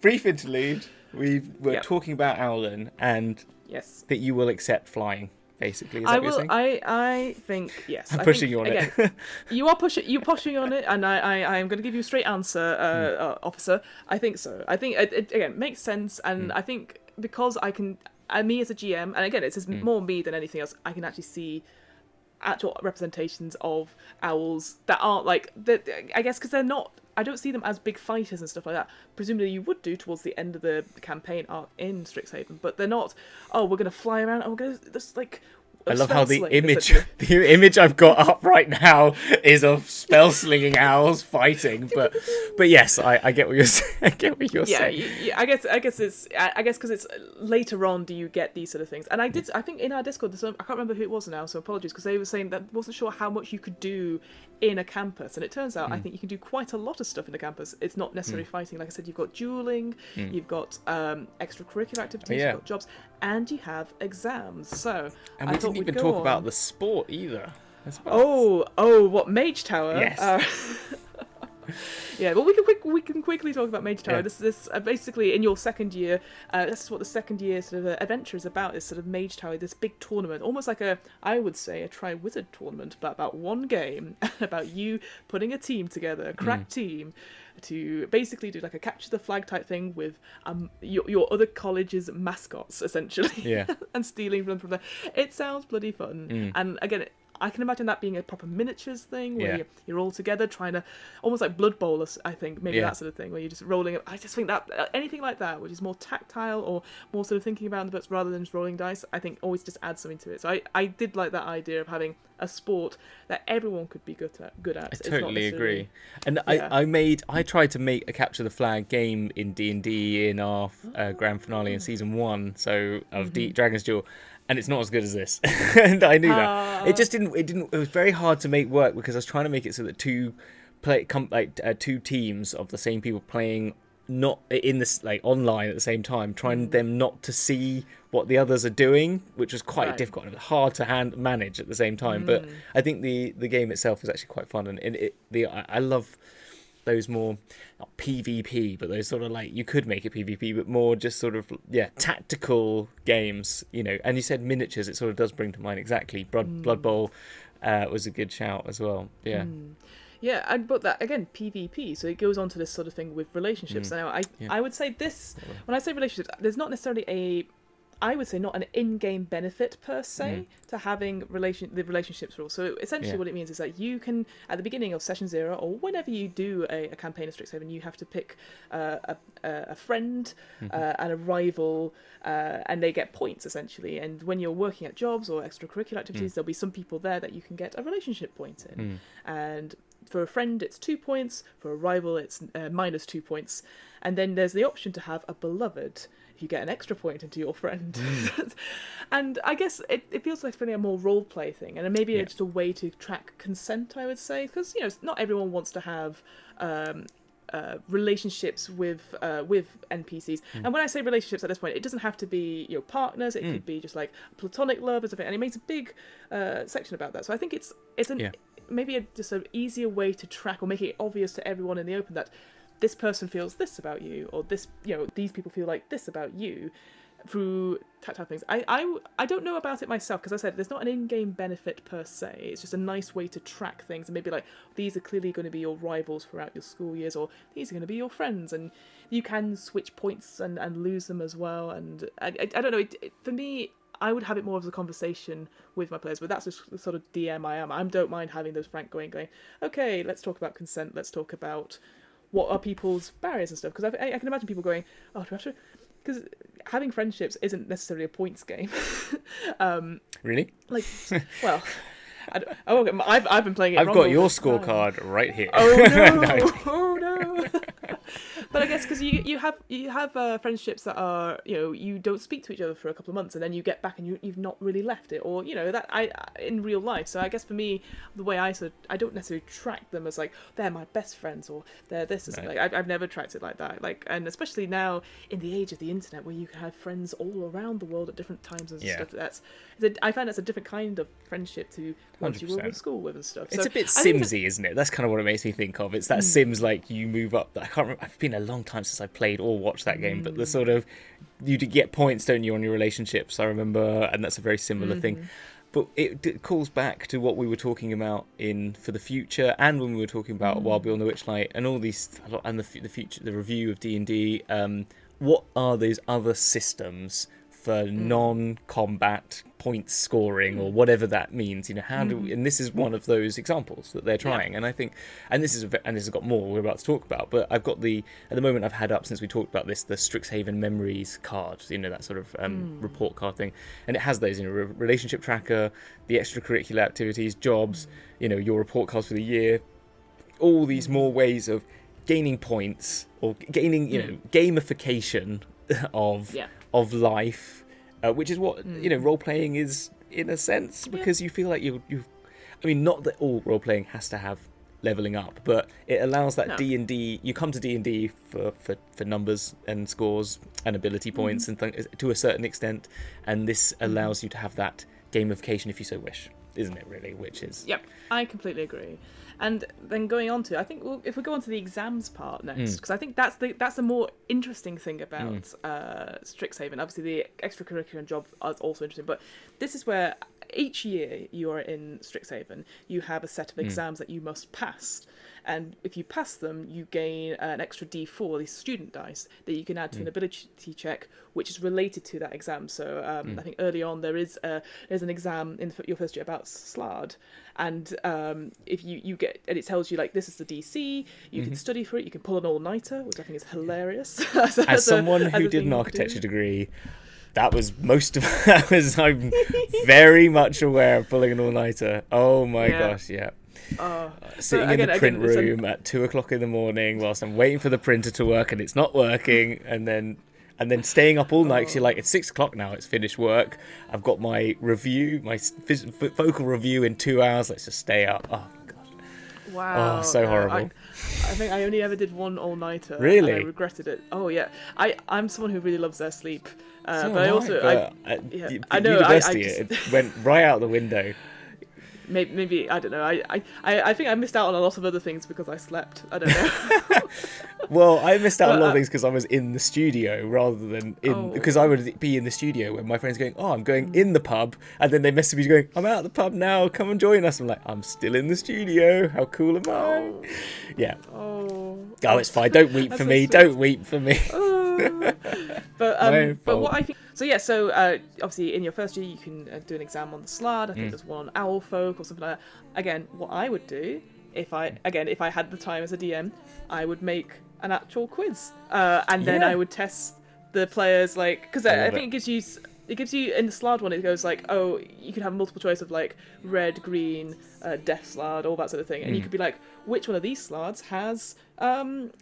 Brief interlude. We were talking about Owlin, and that you will accept flying, basically. Is that what you're saying? I think yes. I'm pushing you on it. You're pushing on it, and I'm going to give you a straight answer, officer. I think so. I think it again makes sense, and I think because me as a GM, and again, it's more me than anything else, I can actually see actual representations of owls that aren't like I guess because they're not, I don't see them as big fighters and stuff like that. Presumably you would do towards the end of the campaign arc in Strixhaven, but they're not, we're going to fly around and we're going to just like I love how the image I've got up right now is of spell slinging owls fighting, but yes, I get what you're saying. I get what you're saying. Yeah, I guess because it's later on do you get these sort of things. And I think in our Discord, I can't remember who it was now, so apologies, because they were saying that wasn't sure how much you could do in a campus, and it turns out I think you can do quite a lot of stuff in a campus. It's not necessarily fighting. Like I said, you've got dueling, you've got extracurricular activities, you've got jobs, and you have exams. So and we didn't even talk about the sport either. What, Mage Tower? Yes. Yeah, well, we can quickly talk about Mage Tower. Yeah. This basically in your second year. This is what the second year sort of adventure is about. Is sort of Mage Tower, this big tournament, almost like I would say a Tri-Wizard tournament, but about one game, about you putting a team together, a crack team, to basically do like a capture the flag type thing with your other college's mascots essentially, and stealing them from there. It sounds bloody fun, and again, I can imagine that being a proper miniatures thing where you're all together trying to, almost like Blood Bowl, I think, maybe that sort of thing, where you're just rolling up. I just think that anything like that, which is more tactile or more sort of thinking about the books rather than just rolling dice, I think always just adds something to it. So I did like that idea of having a sport that everyone could be good at. I totally agree. And I tried to make a capture the flag game in D&D in our grand finale in season 1, so of Dragon's Duel. And it's not as good as this, and I knew that. It just didn't. It was very hard to make work because I was trying to make it so that two teams of the same people playing not in this like online at the same time, trying them not to see what the others are doing, which was quite difficult and hard to manage at the same time. But I think the game itself was actually quite fun, and I love those more, not PvP, but those sort of like, you could make it PvP, but more just sort of tactical games, you know. And you said miniatures, it sort of does bring to mind exactly. Blood Bowl was a good shout as well. Yeah, but that again, PvP, so it goes on to this sort of thing with relationships. Now I would say this, when I say relationships, there's not necessarily I would say not an in-game benefit per se to having the relationships rule. So essentially what it means is that you can, at the beginning of session 0 or whenever you do a campaign of Strixhaven, you have to pick a friend and a rival, and they get points essentially. And when you're working at jobs or extracurricular activities, there'll be some people there that you can get a relationship point in. And for a friend, it's 2 points. For a rival, it's minus 2 points. And then there's the option to have a beloved. You get an extra point into your friend. And I guess it feels like it's really a more role play thing, and maybe it's just a way to track consent, I would say, because not everyone wants to have relationships with NPCs. And when I say relationships at this point, it doesn't have to be partners. It could be just like platonic love or something. And it makes a big section about that. So I think it's maybe just an easier way to track, or make it obvious to everyone in the open that this person feels this about you, or this these people feel like this about you, through tactile things. I don't know about it myself, because I said there's not an in-game benefit per se. It's just a nice way to track things, and maybe like these are clearly going to be your rivals throughout your school years, or these are going to be your friends, and you can switch points and lose them as well. And I don't know, for me, I would have it more as a conversation with my players, but that's just the sort of DM I am. I don't mind having those frank going, okay, let's talk about consent, let's talk about what are people's barriers and stuff, because I can imagine people going, oh, do we have to... Because having friendships isn't necessarily a points game. Really? Like, well, I've been playing it. I've got your scorecard right here. Oh no! No. Oh no! But I guess because you have friendships that are you don't speak to each other for a couple of months, and then you get back and you've not really left it, or that I in real life. So I guess for me, the way I don't necessarily track them as like they're my best friends or they're this or something. Like, I've never tracked it like that. Like, and especially now in the age of the internet, where you can have friends all around the world at different times and stuff. I find that's a different kind of friendship to ones you were with school with and stuff. It's a bit Simsy, isn't it? That's kind of what it makes me think of. It's that Sims, like, you move up. I can't remember. It's been a long time since I played or watched that game, but the sort of, you get points, don't you, on your relationships, I remember, and that's a very similar thing. But it calls back to what we were talking about for the future, and when we were talking about Wild Beyond the Witchlight, and all these, and the future, the review of D&D. What are those other systems for non-combat point scoring, or whatever that means? How do we, and this is one of those examples that they're trying, and I think, and this has got more we're about to talk about, but I've got at the moment I've had up since we talked about this, the Strixhaven Memories card, that sort of report card thing, and it has those relationship tracker, the extracurricular activities, jobs, your report cards for the year, all these more ways of gaining points, or gaining gamification of life, which is what role playing is in a sense, because you feel like you I mean, not that all role playing has to have leveling up, but it allows that D&D. You come to D&D for numbers and scores and ability points and to a certain extent, and this allows you to have that gamification if you so wish, isn't it? Really, which is I completely agree. And then going on to, I think if we go on to the exams part next, because I think that's the more interesting thing about Strixhaven. Obviously, the extracurricular job is also interesting, but this is where each year you are in Strixhaven, you have a set of exams that you must pass. And if you pass them, you gain an extra D4, these student dice, that you can add to an ability check, which is related to that exam. So I think early on there's an exam in your first year about Slard, and if you get, and it tells you like this is the DC, you can study for it, you can pull an all-nighter, which I think is hilarious. As someone who did an architecture degree, that was I'm very much aware of pulling an all-nighter. Oh my gosh, yeah. Sitting in the print room at 2:00 in the morning whilst I'm waiting for the printer to work and it's not working, and then staying up all night because you're like, it's 6:00 now, it's finished work, I've got my review, my vocal review in 2 hours, let's just stay up. Oh my gosh. Wow. Oh, so horrible. I think I only ever did one all-nighter. Really? And I regretted it. Oh yeah. I'm someone who really loves their sleep. So but I also I know university it went right out the window. Maybe I don't know. I think I missed out on a lot of other things because I slept. I don't know. Well, I missed out on a lot of things because I was in the studio rather than because I would be in the studio when my friends going, I'm going in the pub, and then they message me going, I'm out of the pub now, come and join us. I'm like, I'm still in the studio. How cool am I? Yeah. It's fine. Don't weep for me. Don't weep for me. But what I think. So obviously in your first year you can do an exam on the Slard. I think there's one on Owl Folk or something like that. Again, what I would do if I had the time as a DM, I would make an actual quiz, and then I would test the players, like, because I think it gives you in the Slard one, it goes like, you can have multiple choice of like red, green, death Slard, all that sort of thing, and you could be like, which one of these Slards has can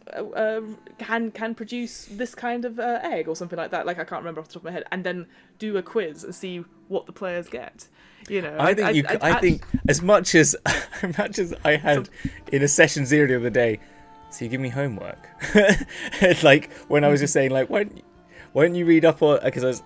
produce this kind of egg or something like that. Like, I can't remember off the top of my head, and then do a quiz and see what the players get. I think as much as I had in a session 0 the other day, So you give me homework. It's like when I was just saying, like, why don't you read up on, because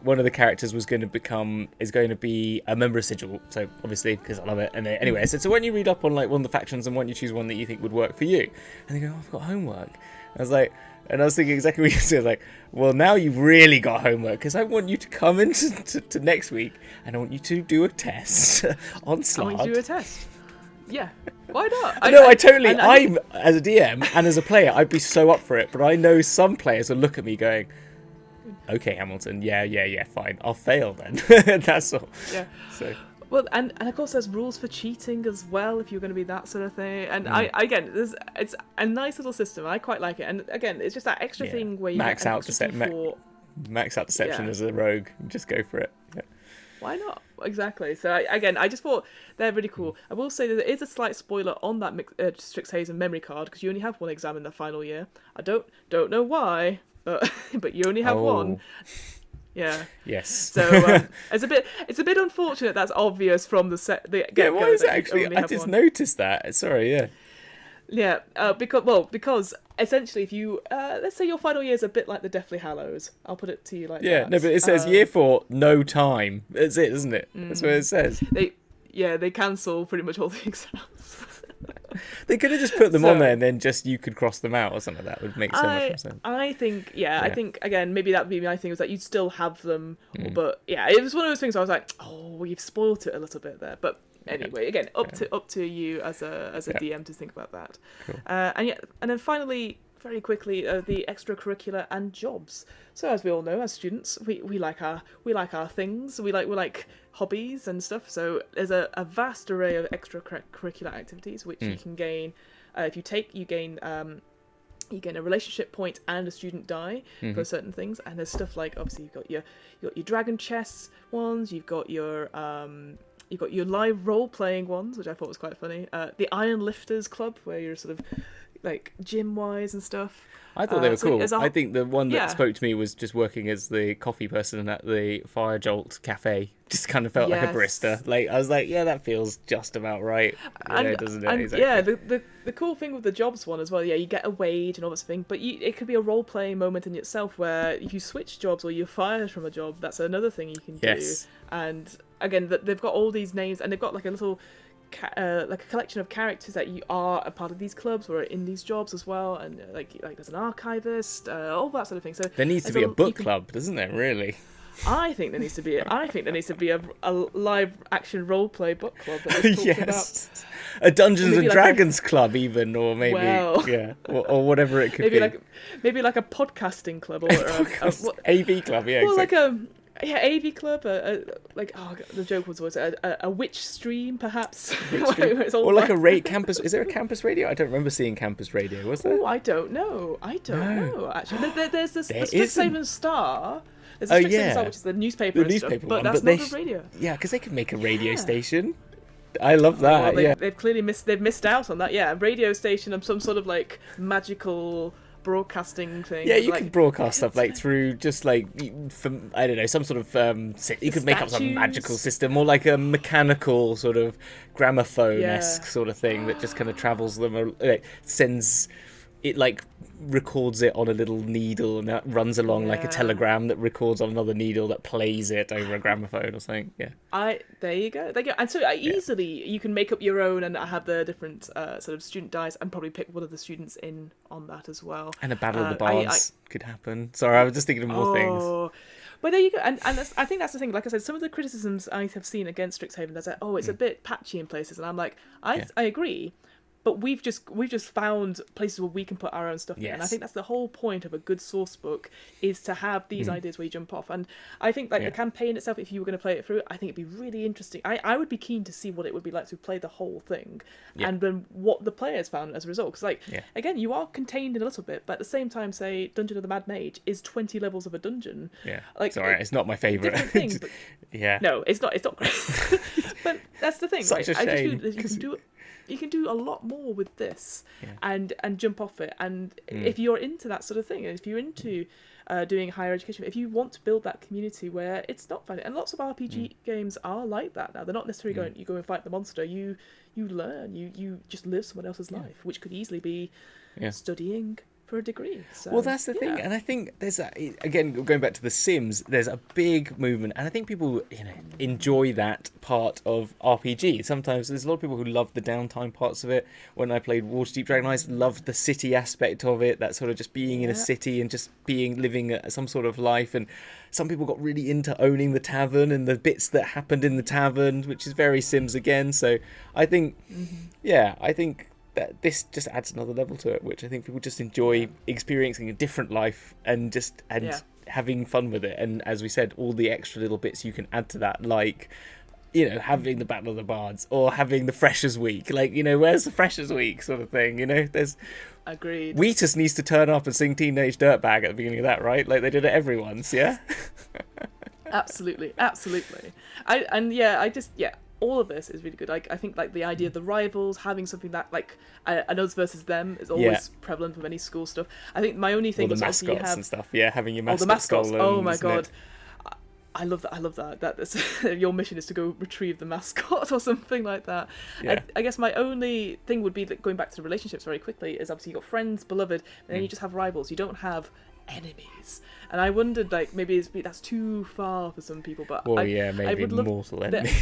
one of the characters is going to be a member of Sigil, so obviously because I love it. And anyway, I said, so why don't you read up on like one of the factions and why don't you choose one that you think would work for you? And they go, oh, I've got homework. I was like, and I was thinking exactly what you said, like, well, now you've really got homework, because I want you to come into to next week and I want you to do a test on Slard. I want you to do a test. Yeah, why not? I totally, I'm as a DM and as a player, I'd be so up for it, but I know some players will look at me going, okay, Hamilton, yeah, fine, I'll fail then. That's all. Yeah. So. Well, and of course there's rules for cheating as well if you're going to be that sort of thing. And it's a nice little system. I quite like it. And again, it's just that extra thing where you max out deception as a rogue. Just go for it. Yeah. Why not? Exactly. So I just thought they're really cool. I will say that there is a slight spoiler on that Strixhaven memory card because you only have one exam in the final year. I don't know why, but you only have one. Yeah. Yes. So it's a bit unfortunate that's obvious from the set. Yeah. Why is it actually? I just noticed that. Sorry. Yeah. Yeah. Because essentially, if you let's say your final year is a bit like the Deathly Hallows, I'll put it to you like that. Yeah. No, but it says year 4, no time. That's it, isn't it? That's what it says. They cancel pretty much all the exams. They could have just put them on there and then just you could cross them out or something. That would make so much more sense. I think, I think, again, maybe that would be my thing, was that you'd still have them. But, yeah, it was one of those things I was like, oh, well, you've spoiled it a little bit there. But anyway, again, up to you as a DM to think about that. Cool. And then finally, very quickly, the extracurricular and jobs. So as we all know, as students, we like our things. We like hobbies and stuff. So there's a vast array of extracurricular activities which you can gain. If you take, you gain a relationship point and a student die for certain things. And there's stuff like, obviously you've got your dragon chess ones. You've got your live role playing ones, which I thought was quite funny. The Iron Lifters Club, where you're sort of like gym wise and stuff. I thought they were cool. I think the one that spoke to me was just working as the coffee person at the Fire Jolt Cafe. Just kind of felt like a barista. Like I was like, yeah, that feels just about right. Doesn't it? Exactly. Yeah, the cool thing with the jobs one as well, you get a wage and all this thing, but it could be a role playing moment in itself where if you switch jobs or you're fired from a job, that's another thing you can do. And again, they've got all these names and they've got like a little like a collection of characters that you are a part of these clubs or are in these jobs as well, and like there's an archivist, all that sort of thing. So there needs to be a book club, doesn't there? Really, I think there needs to be a live action role play book club. That about. A Dungeons and Dragons club, even, or maybe or whatever it could be. Maybe like a podcasting club or AV club, yeah. Or exactly. AV club, the joke was always a witch stream, perhaps. Or like a campus. Is there a campus radio? I don't remember seeing campus radio. Was there? Oh, I don't know. Actually, there's the Strixhaven Star. There's the Strixhaven Star, which is the newspaper. But that's not a radio. Yeah, because they could make a radio station. I love that. Well, they've clearly missed out on that. Yeah, a radio station and some sort of like magical broadcasting thing. Yeah, you could broadcast stuff like through just like from, I don't know, some sort of you could make up some magical system, or like a mechanical sort of gramophone-esque sort of thing that just kind of travels them, sends it, like records it on a little needle and that runs along like a telegram that records on another needle that plays it over a gramophone or something. There you go. And so easily you can make up your own and have the different sort of student dice and probably pick one of the students in on that as well. And a battle of the bards could happen. Sorry, I was just thinking of more things. But there you go, and I think that's the thing. Like I said, some of the criticisms I have seen against Strixhaven, there's like, it's a bit patchy in places, and I'm like, I agree. But we've just found places where we can put our own stuff in. And I think that's the whole point of a good source book, is to have these ideas where you jump off. And I think the campaign itself, if you were going to play it through, I think it'd be really interesting. I would be keen to see what it would be like to play the whole thing and then what the players found as a result. Because again, you are contained in a little bit, but at the same time, say Dungeon of the Mad Mage is 20 levels of a dungeon. Yeah, like, it's alright. It's not my favourite. Thing, but, no, it's not great. But that's the thing. Such a shame. You can do a lot more with this and jump off it. And if you're into that sort of thing, if you're into doing higher education, if you want to build that community where it's not fun, and lots of RPG games are like that now. They're not necessarily going, you go and fight the monster. You learn. You just live someone else's life, which could easily be studying for a degree. So, well, that's the thing, and I think there's again going back to The Sims. There's a big movement, and I think people enjoy that part of RPG. Sometimes there's a lot of people who love the downtime parts of it. When I played Waterdeep Dragon, I loved the city aspect of it. That sort of just being in a city and just living some sort of life. And some people got really into owning the tavern and the bits that happened in the tavern, which is very Sims again. So I think, I think that this just adds another level to it, which I think people just enjoy experiencing a different life and having fun with it. And as we said, all the extra little bits you can add to that, like, having the Battle of the Bards or having the Freshers Week, like, where's the Freshers Week sort of thing, there's... Agreed. Wheatus needs to turn up and sing Teenage Dirtbag at the beginning of that, right? Like they did it every once, yeah? Absolutely. All of this is really good. I think like the idea of the rivals, having something that like an us versus them is always prevalent with any school stuff. I think my only thing is the mascots and stuff. Yeah, having your mascots. The mascots. Stolen, oh my god. I love that. That's your mission is to go retrieve the mascot or something like that. Yeah. I guess my only thing would be that going back to the relationships very quickly is obviously you've got friends, beloved, and then you just have rivals. You don't have enemies. And I wondered, like, maybe that's too far for some people, but maybe I would love mortal enemy.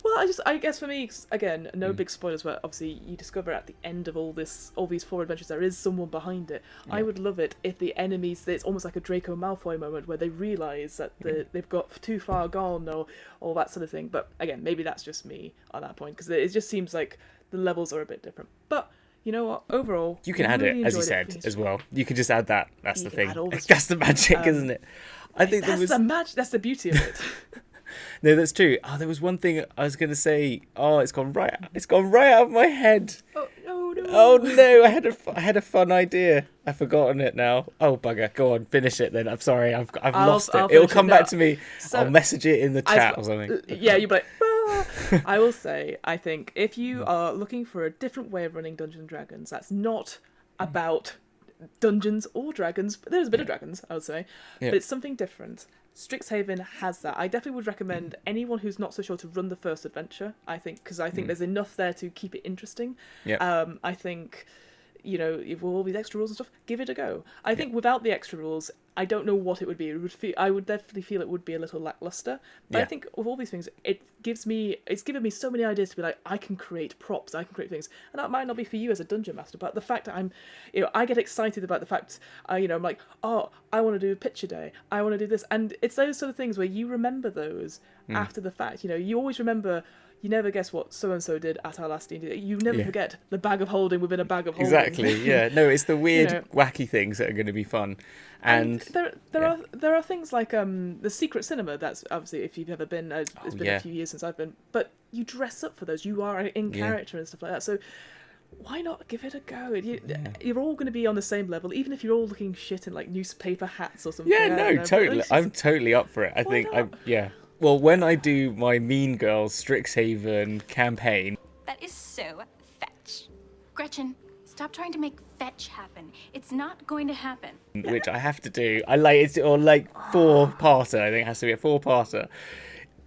Well, I guess for me, again, no big spoilers, but obviously you discover at the end of all these 4 adventures, there is someone behind it. Yeah. I would love it if the enemies, it's almost like a Draco Malfoy moment where they realise that they've got too far gone or all that sort of thing. But again, maybe that's just me on that point, because it just seems like the levels are a bit different. But you know what? Overall, you can add really it, as you said, as well. You can just add that. That's the thing. That's the magic, isn't it? I think the magic. That's the beauty of it. No, that's true. Oh, there was one thing I was going to say. Oh, it's gone right out of my head. Oh no! I had a fun idea. I've forgotten it now. Oh bugger! Go on, finish it then. I'm sorry. I've lost it. It'll come back to me. So, I'll message it in the chat or something. Yeah, you'll be like. I will say, I think if you are looking for a different way of running Dungeons and Dragons, that's not about dungeons or dragons, but there's a bit of dragons, I would say, but it's something different. Strixhaven has that. I definitely would recommend anyone who's not so sure to run the first adventure, I think, because I think there's enough there to keep it interesting. I think, with all these extra rules and stuff, give it a go. I think without the extra rules, I don't know what it would be. I would definitely feel it would be a little lackluster. But I think with all these things, it's given me so many ideas to be like, I can create props, I can create things. And that might not be for you as a dungeon master, but the fact that I get excited about the fact, I'm like, oh, I want to do a picture day, I want to do this. And it's those sort of things where you remember those after the fact. You always remember. You never guess what so-and-so did at our last D&D. You never forget the bag of holding within a bag of holding. Exactly, yeah. No, it's the weird, wacky things that are going to be fun. And there are things like the Secret Cinema. That's obviously, if you've ever been, it's been a few years since I've been. But you dress up for those. You are in character and stuff like that. So why not give it a go? You're all going to be on the same level, even if you're all looking shit in like newspaper hats or something. Yeah, no, totally. I'm totally up for it. I think, Well, when I do my Mean Girls Strixhaven campaign... That is so fetch. Gretchen, stop trying to make fetch happen. It's not going to happen. Which I have to do. It's 4-parter. I think it has to be a 4-parter.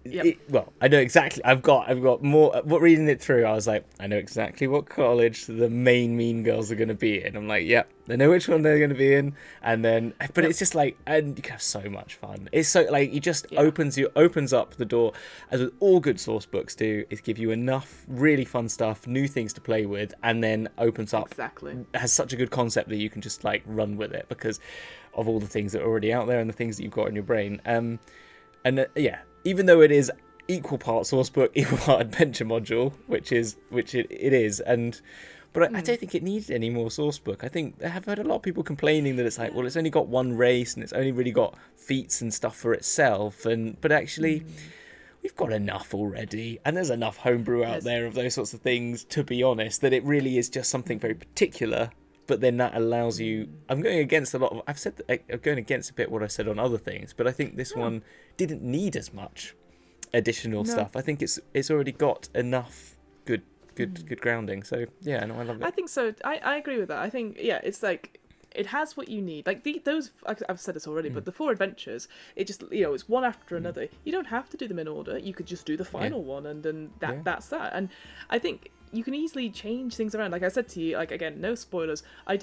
Yep. I know exactly. I've got more. Reading it through, I was like, I know exactly what college the main Mean Girls are going to be in. I'm like, yep, I know which one they're going to be in. And then, but it's just like, and you can have so much fun. It's so like you just opens up the door, as with all good source books do, is give you enough really fun stuff, new things to play with, and then opens up. Exactly. Has such a good concept that you can just like run with it because of all the things that are already out there and the things that you've got in your brain. Even though it is equal part source book, equal part adventure module, which it is, but I don't think it needed any more source book. I think I have heard a lot of people complaining that it's like, well, it's only got one race and it's only really got feats and stuff for itself, but actually we've got enough already, and there's enough homebrew out there of those sorts of things, to be honest, that it really is just something very particular. But then that allows you... I'm going against a lot of... I'm going against a bit what I said on other things, but I think this one didn't need as much additional stuff. I think it's already got enough good grounding. So, I love it. I think so. I agree with that. I think, it's like... It has what you need. Like, those... I've said this already, but the 4 adventures, it just, it's one after another. You don't have to do them in order. You could just do the final one, and then that's that. And I think... you can easily change things around. Like I said to you, like again, no spoilers. I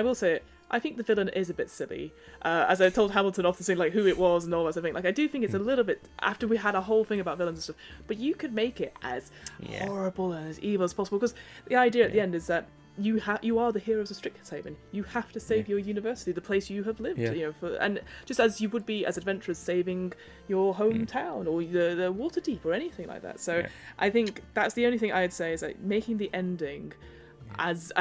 will say it, I think the villain is a bit silly. As I told Hamilton off the scene, like who it was and all that sort of thing. Like I do think it's a little bit, after we had a whole thing about villains and stuff, but you could make it as horrible and as evil as possible, because the idea at the end is that you are the heroes of Strixhaven. You have to save your university, the place you have lived. You know, and just as you would be as adventurers saving your hometown or the Waterdeep or anything like that. So I think that's the only thing I'd say is like making the ending as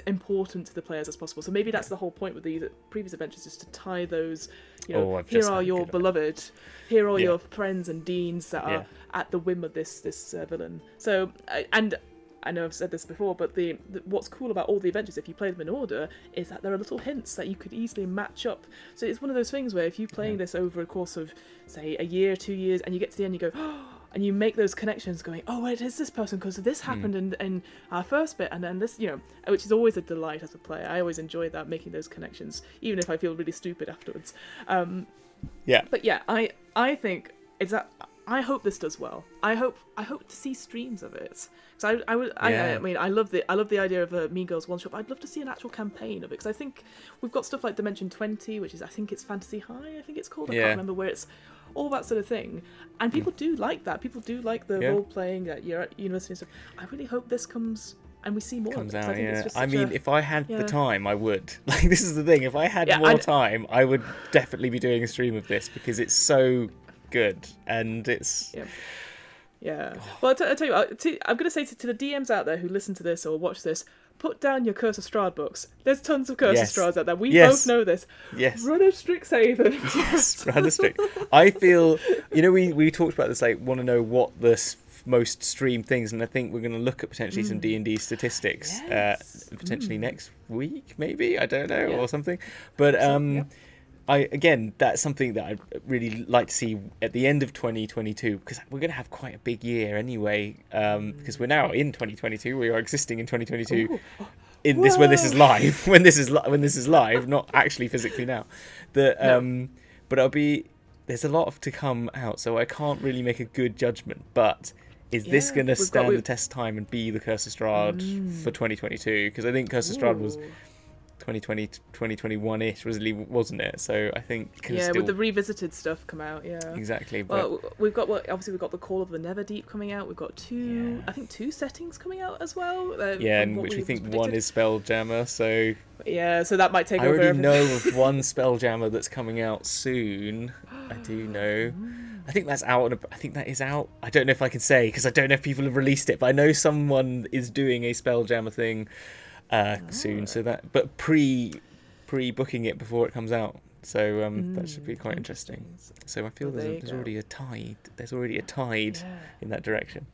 important to the players as possible. So maybe that's the whole point with these previous adventures, is to tie those. You know, here are your beloved, here are your friends and deans that are at the whim of this villain. So and I know I've said this before, but the what's cool about all the adventures, if you play them in order, is that there are little hints that you could easily match up. So it's one of those things where if you're playing this over a course of, say, a year, 2 years, and you get to the end, you go, oh, and you make those connections going, oh, it is this person because this happened in our first bit, and then this, you know, which is always a delight as a player. I always enjoy that, making those connections, even if I feel really stupid afterwards. But yeah, I think it's that. I hope this does well. I hope to see streams of it. So I mean, I love the idea of a Mean Girls one shot. But I'd love to see an actual campaign of it, because I think we've got stuff like Dimension 20, which is, I think it's Fantasy High. I think it's called. I can't remember, where it's all that sort of thing, and people do like that. People do like the role playing at your university and stuff. I really hope this comes and we see more. Comes of it, out, I think it's just I mean, if I had the time, I would. Like, this is the thing. If I had more time, I would definitely be doing a stream of this, because it's so good and it's. Yeah. Well, I'll tell you what, I'm going to say to the DMs out there who listen to this or watch this, put down your Curse of Strahd books. There's tons of Curse of Strahd out there. We both know this. Yes. Run a Strixhaven. Yes, run a Strix. I feel, you know, we talked about this, like, want to know what the most streamed things, and I think we're going to look at potentially some D&D statistics potentially next week, maybe, I don't know, or something. But again, that's something that I'd really like to see at the end of 2022, because we're going to have quite a big year anyway, because we're now in 2022. We are existing in 2022 when this is live, when this is live, not actually physically now. But there's a lot to come out, so I can't really make a good judgment. But is this going to stand the test of time and be the Curse of Strahd for 2022? Because I think Curse of Strahd was 2020, 2021-ish, wasn't it? So I think with the revisited stuff come out, exactly. Well, we've got we've got the Call of the Neverdeep coming out. We've got two settings coming out as well. And which we think one is Spelljammer. So so that might take over. I already know of one Spelljammer that's coming out soon. I do know. I think that's out. I think that is out. I don't know if I can say, because I don't know if people have released it, but I know someone is doing a Spelljammer thing soon, so that, but pre-booking it before it comes out, so that should be quite interesting. So I feel there's already a tide in that direction.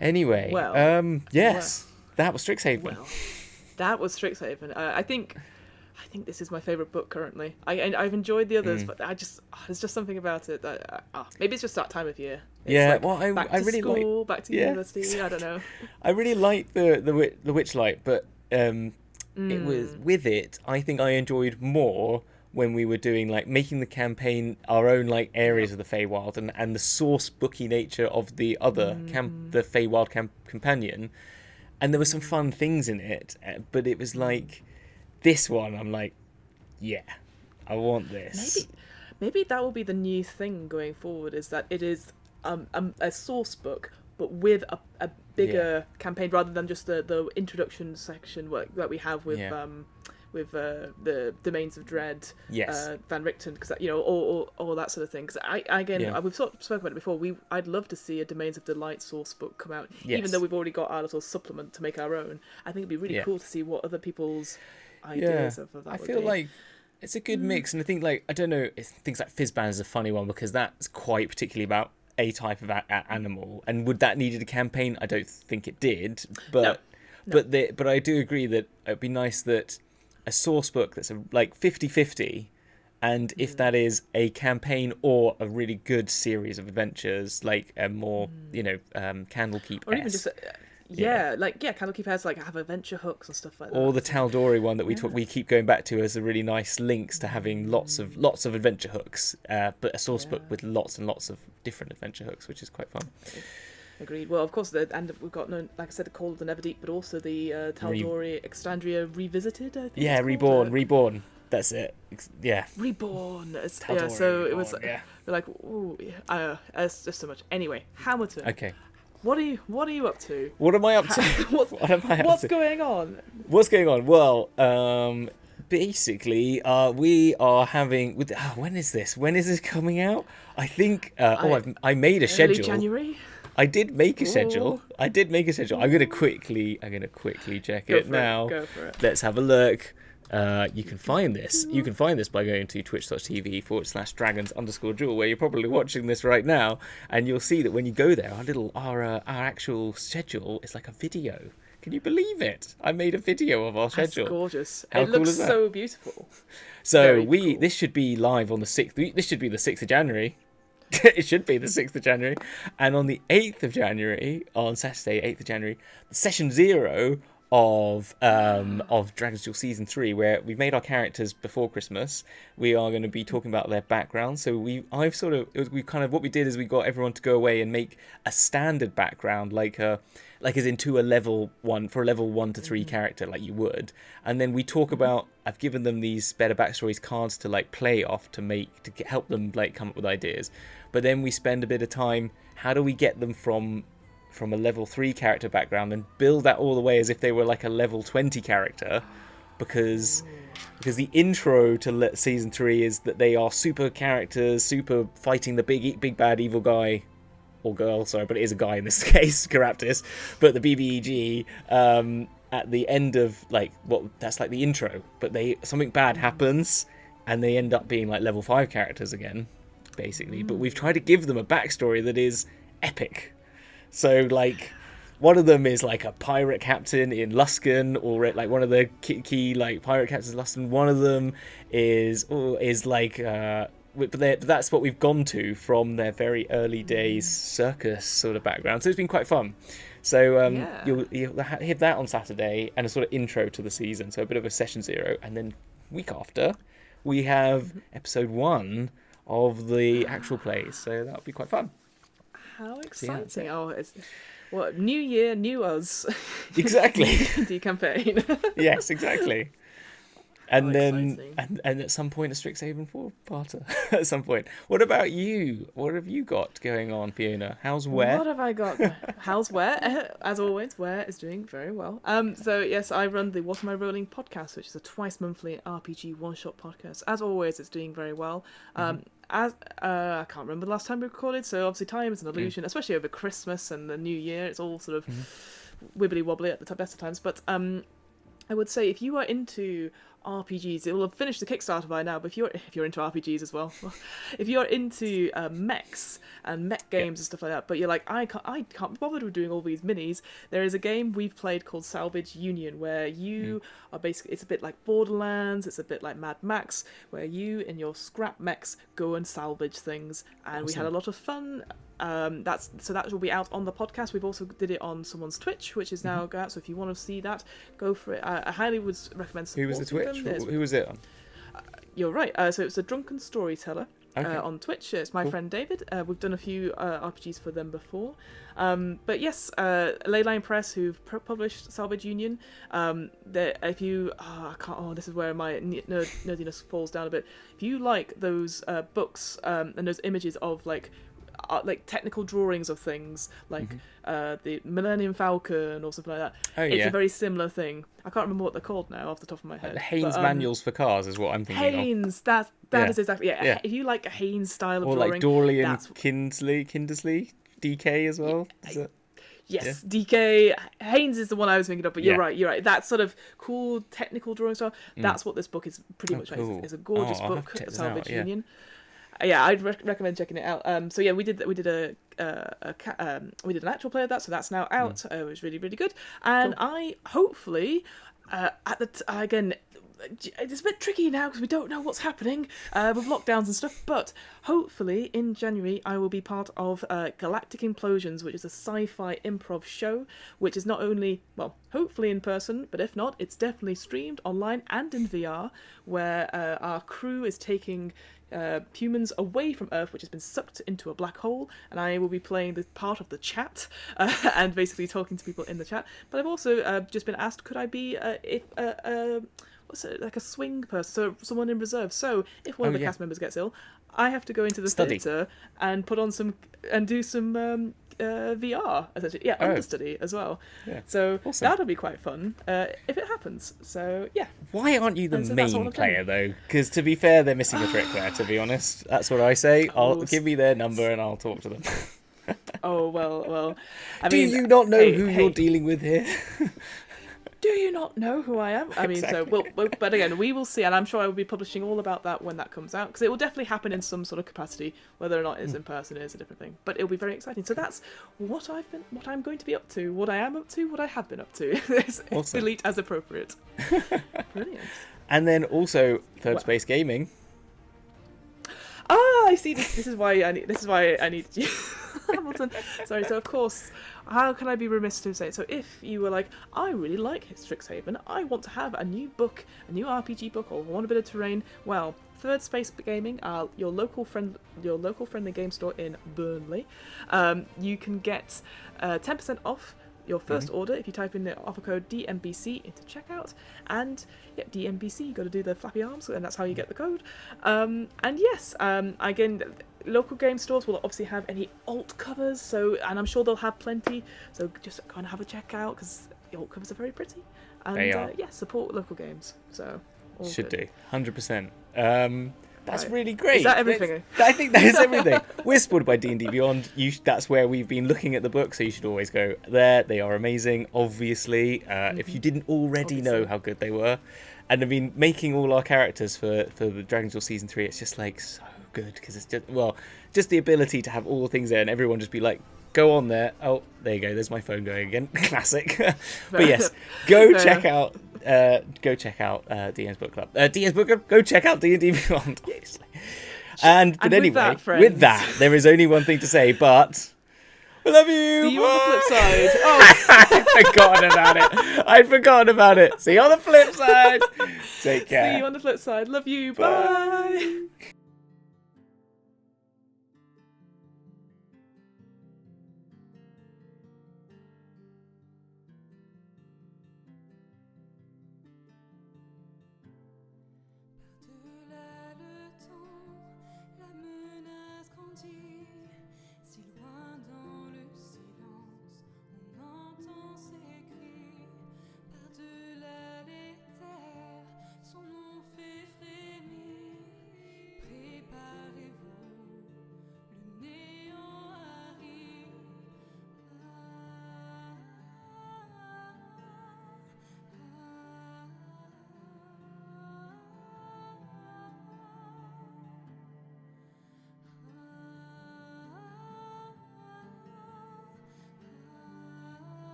Anyway, that was Strixhaven. That was Strixhaven. I think this is my favourite book currently. I've enjoyed the others, but there's just something about it that maybe it's just that time of year. It's I really like back to university. Exactly. I don't know. I really like the Witchlight, but it was with it. I think I enjoyed more when we were doing, like, making the campaign our own, like, areas of the Feywild, and the source booky nature of the other the Feywild companion, and there were some fun things in it, but it was like this one. I'm like, I want this. Maybe that will be the new thing going forward, is that it is a source book, but with a bigger campaign, rather than just the introduction section that we have with the Domains of Dread, Van Richten, because all that sort of thing. Because we've sort of spoken about it before. I'd love to see a Domains of Delight source book come out, even though we've already got our little supplement to make our own. I think it'd be really cool to see what other people's ideas of that. I feel like it's a good mix, and I think, like, I don't know, things like Fizzban is a funny one, because that's quite particularly about a type of animal, and would that needed a campaign? I don't think it did, but but I do agree that it'd be nice that a source book that's like 50-50, and if that is a campaign or a really good series of adventures, like a more Candlekeep, or even just Candlekeep has, like, have adventure hooks and stuff like that. Or the Tal'Dorei one that we keep going back to as a really nice links to having lots of adventure hooks, but a source book with lots and lots of different adventure hooks, which is quite fun. Agreed. Well, of course, and we've got, like I said, the Call of the Neverdeep, but also the Tal'Dorei Extandria Revisited, I think Yeah, it's called. Reborn. That's it. Yeah. Reborn. Yeah, Tal'Dorei so Reborn, it was yeah. we're like, ooh, yeah, it's just so much. Anyway, Hamilton. Okay. What are you up to? What am I up to? What am I up What's to? going on? What's going on? Well, basically, we are having. When is this? When is this coming out? I think. I made a schedule. Early January. I did make a schedule. Ooh. I'm gonna quickly check it now. Go for it. Let's have a look. You can find this. You can find this by going to twitch.tv/dragons_duel, where you're probably watching this right now, and you'll see that when you go there, our actual schedule is like a video. Can you believe it? I made a video of our schedule. That's gorgeous. How it cool looks is that? so beautiful. So Very cool. this should be live on the 6th. This should be the 6th of January. It should be the 6th of January. And on the 8th of January, on Saturday, 8th of January, session 0 of Dragon's Duel Season 3, where we've made our characters before Christmas. We are going to be talking about their background. So what we did is we got everyone to go away and make a standard background, like as into a level 1 for a level 1 to 3 character, like you would. And then we talk about, I've given them these better backstories cards to like play off to help them like come up with ideas. But then we spend a bit of time, how do we get them from a level 3 character background and build that all the way as if they were like a level 20 character, because the intro to season 3 is that they are super characters, super fighting the big bad evil guy or girl, sorry, but it is a guy in this case, Caraptus, but the BBEG at the end of that's like the intro, but something bad happens and they end up being like level 5 characters again, basically. But we've tried to give them a backstory that is epic. So, like, one of them is, like, a pirate captain in Luskan, or, like, one of the key like, pirate captains in Luskan. One of them is like, but that's what we've gone to from their very early days circus sort of background. So it's been quite fun. So you'll hit that on Saturday, and a sort of intro to the season. So a bit of a session 0. And then week after, we have episode 1 of the actual plays. So that'll be quite fun. How exciting! It's new year, new us. Exactly. D campaign. Yes, exactly. And then exciting. and at some point a Strixhaven 4-parter. At some point. What about you? What have you got going on, Fiona? How's Where? What have I got? How's Where? As always, Where is doing very well. So yes, I run the What Am I Rolling podcast, which is a twice monthly RPG one-shot podcast. As always, it's doing very well. I can't remember the last time we recorded, so obviously time is an illusion, especially over Christmas and the New Year. It's all sort of wibbly wobbly at the best of times. But I would say if you are into RPGs, it will have finished the Kickstarter by now, but if you're into RPGs as well, if you're into mechs and mech games and stuff like that, but you're like, I can't be bothered with doing all these minis, there is a game we've played called Salvage Union, where you are basically, it's a bit like Borderlands, it's a bit like Mad Max, where you and your scrap mechs go and salvage things, and we had a lot of fun. That will be out on the podcast. We've also did it on someone's Twitch, which is now out. So if you want to see that, go for it. I highly would recommend supporting Who was the Twitch? them. Who was it on? You're right. So it's a Drunken Storyteller on Twitch. It's my friend David. We've done a few RPGs for them before. But yes, Leyline Press, who've published Salvage Union. If you, this is where my nerdiness falls down a bit. If you like those books and those images of like technical drawings of things like the Millennium Falcon or something like that. It's a very similar thing. I can't remember what they're called now off the top of my head. The Haynes manuals for cars is what I'm thinking Haynes, of. that is exactly If you like a Haynes style of or drawing, like Dorley and Kindersley, DK as well. Yes, DK. Haynes is the one I was thinking of, but you're right. That sort of cool technical drawing style. That's what this book is pretty much. Cool. It's a gorgeous I'll book, have to check this Salvage out, Union. I'd recommend checking it out. We did an actual play of that, so that's now out. It was really, really good, and I hopefully again, it's a bit tricky now because we don't know what's happening with lockdowns and stuff. But hopefully in January I will be part of Galactic Implosions, which is a sci-fi improv show, which is not only, well, hopefully in person, but if not, it's definitely streamed online and in VR, where our crew is taking humans away from Earth, which has been sucked into a black hole, and I will be playing the part of the chat and basically talking to people in the chat. But I've also just been asked, could I be what's it, like a swing person, so someone in reserve. So if one of the cast members gets ill, I have to go into the theatre and put on some and do some VR, essentially. Yeah, understudy as well. Yeah. So that'll be quite fun if it happens. So yeah. Why aren't you the main player though? Because to be fair, they're missing a trick there. To be honest, that's what I say. Give me their number and I'll talk to them. Oh well. Do you not know who you're dealing with here? Do you not know who I am? I mean, exactly. But again, we will see, and I'm sure I will be publishing all about that when that comes out, because it will definitely happen in some sort of capacity. Whether or not it's in person is a different thing, but it'll be very exciting. So that's what I'm going to be up to, what I am up to, what I have been up to. Awesome. Delete as appropriate. Brilliant. And then also Third Space Gaming. I see. This is why I need you, Hamilton. Sorry. So of course, how can I be remiss to say it? So if you were like, I really like Strixhaven, I want to have a new book, a new RPG book, or want a bit of terrain. Well, Third Space Gaming, your local friendly game store in Burnley. You can get 10% off your first order if you type in the offer code DMBC into checkout, and DMBC, you got to do the flappy arms, and that's how you get the code. And yes, again, local game stores will obviously have any alt covers, and I'm sure they'll have plenty, so just kind of have a check out, because the alt covers are very pretty, and they are. Support local games, so should good. Do 100%. That's really great. Is that everything? I think that is everything. We're supported by D&D Beyond. That's where we've been looking at the book, so you should always go there. They are amazing, obviously. If you didn't already know how good they were. And I mean, making all our characters for the Dragon's Law Season 3, it's just like so good, because it's just the ability to have all the things there and everyone just be like, go on there. Oh, there you go. There's my phone going again. Classic. But yes, go check out DM's Book Club. DM's Book Club. Go check out D&D Beyond. But anyway, with that, there is only one thing to say, but I love you. See you on the flip side. I'd forgotten about it. See you on the flip side. Take care. See you on the flip side. Love you. Bye.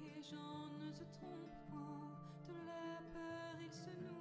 Les gens ne se trompent point, de la peur ils se noient.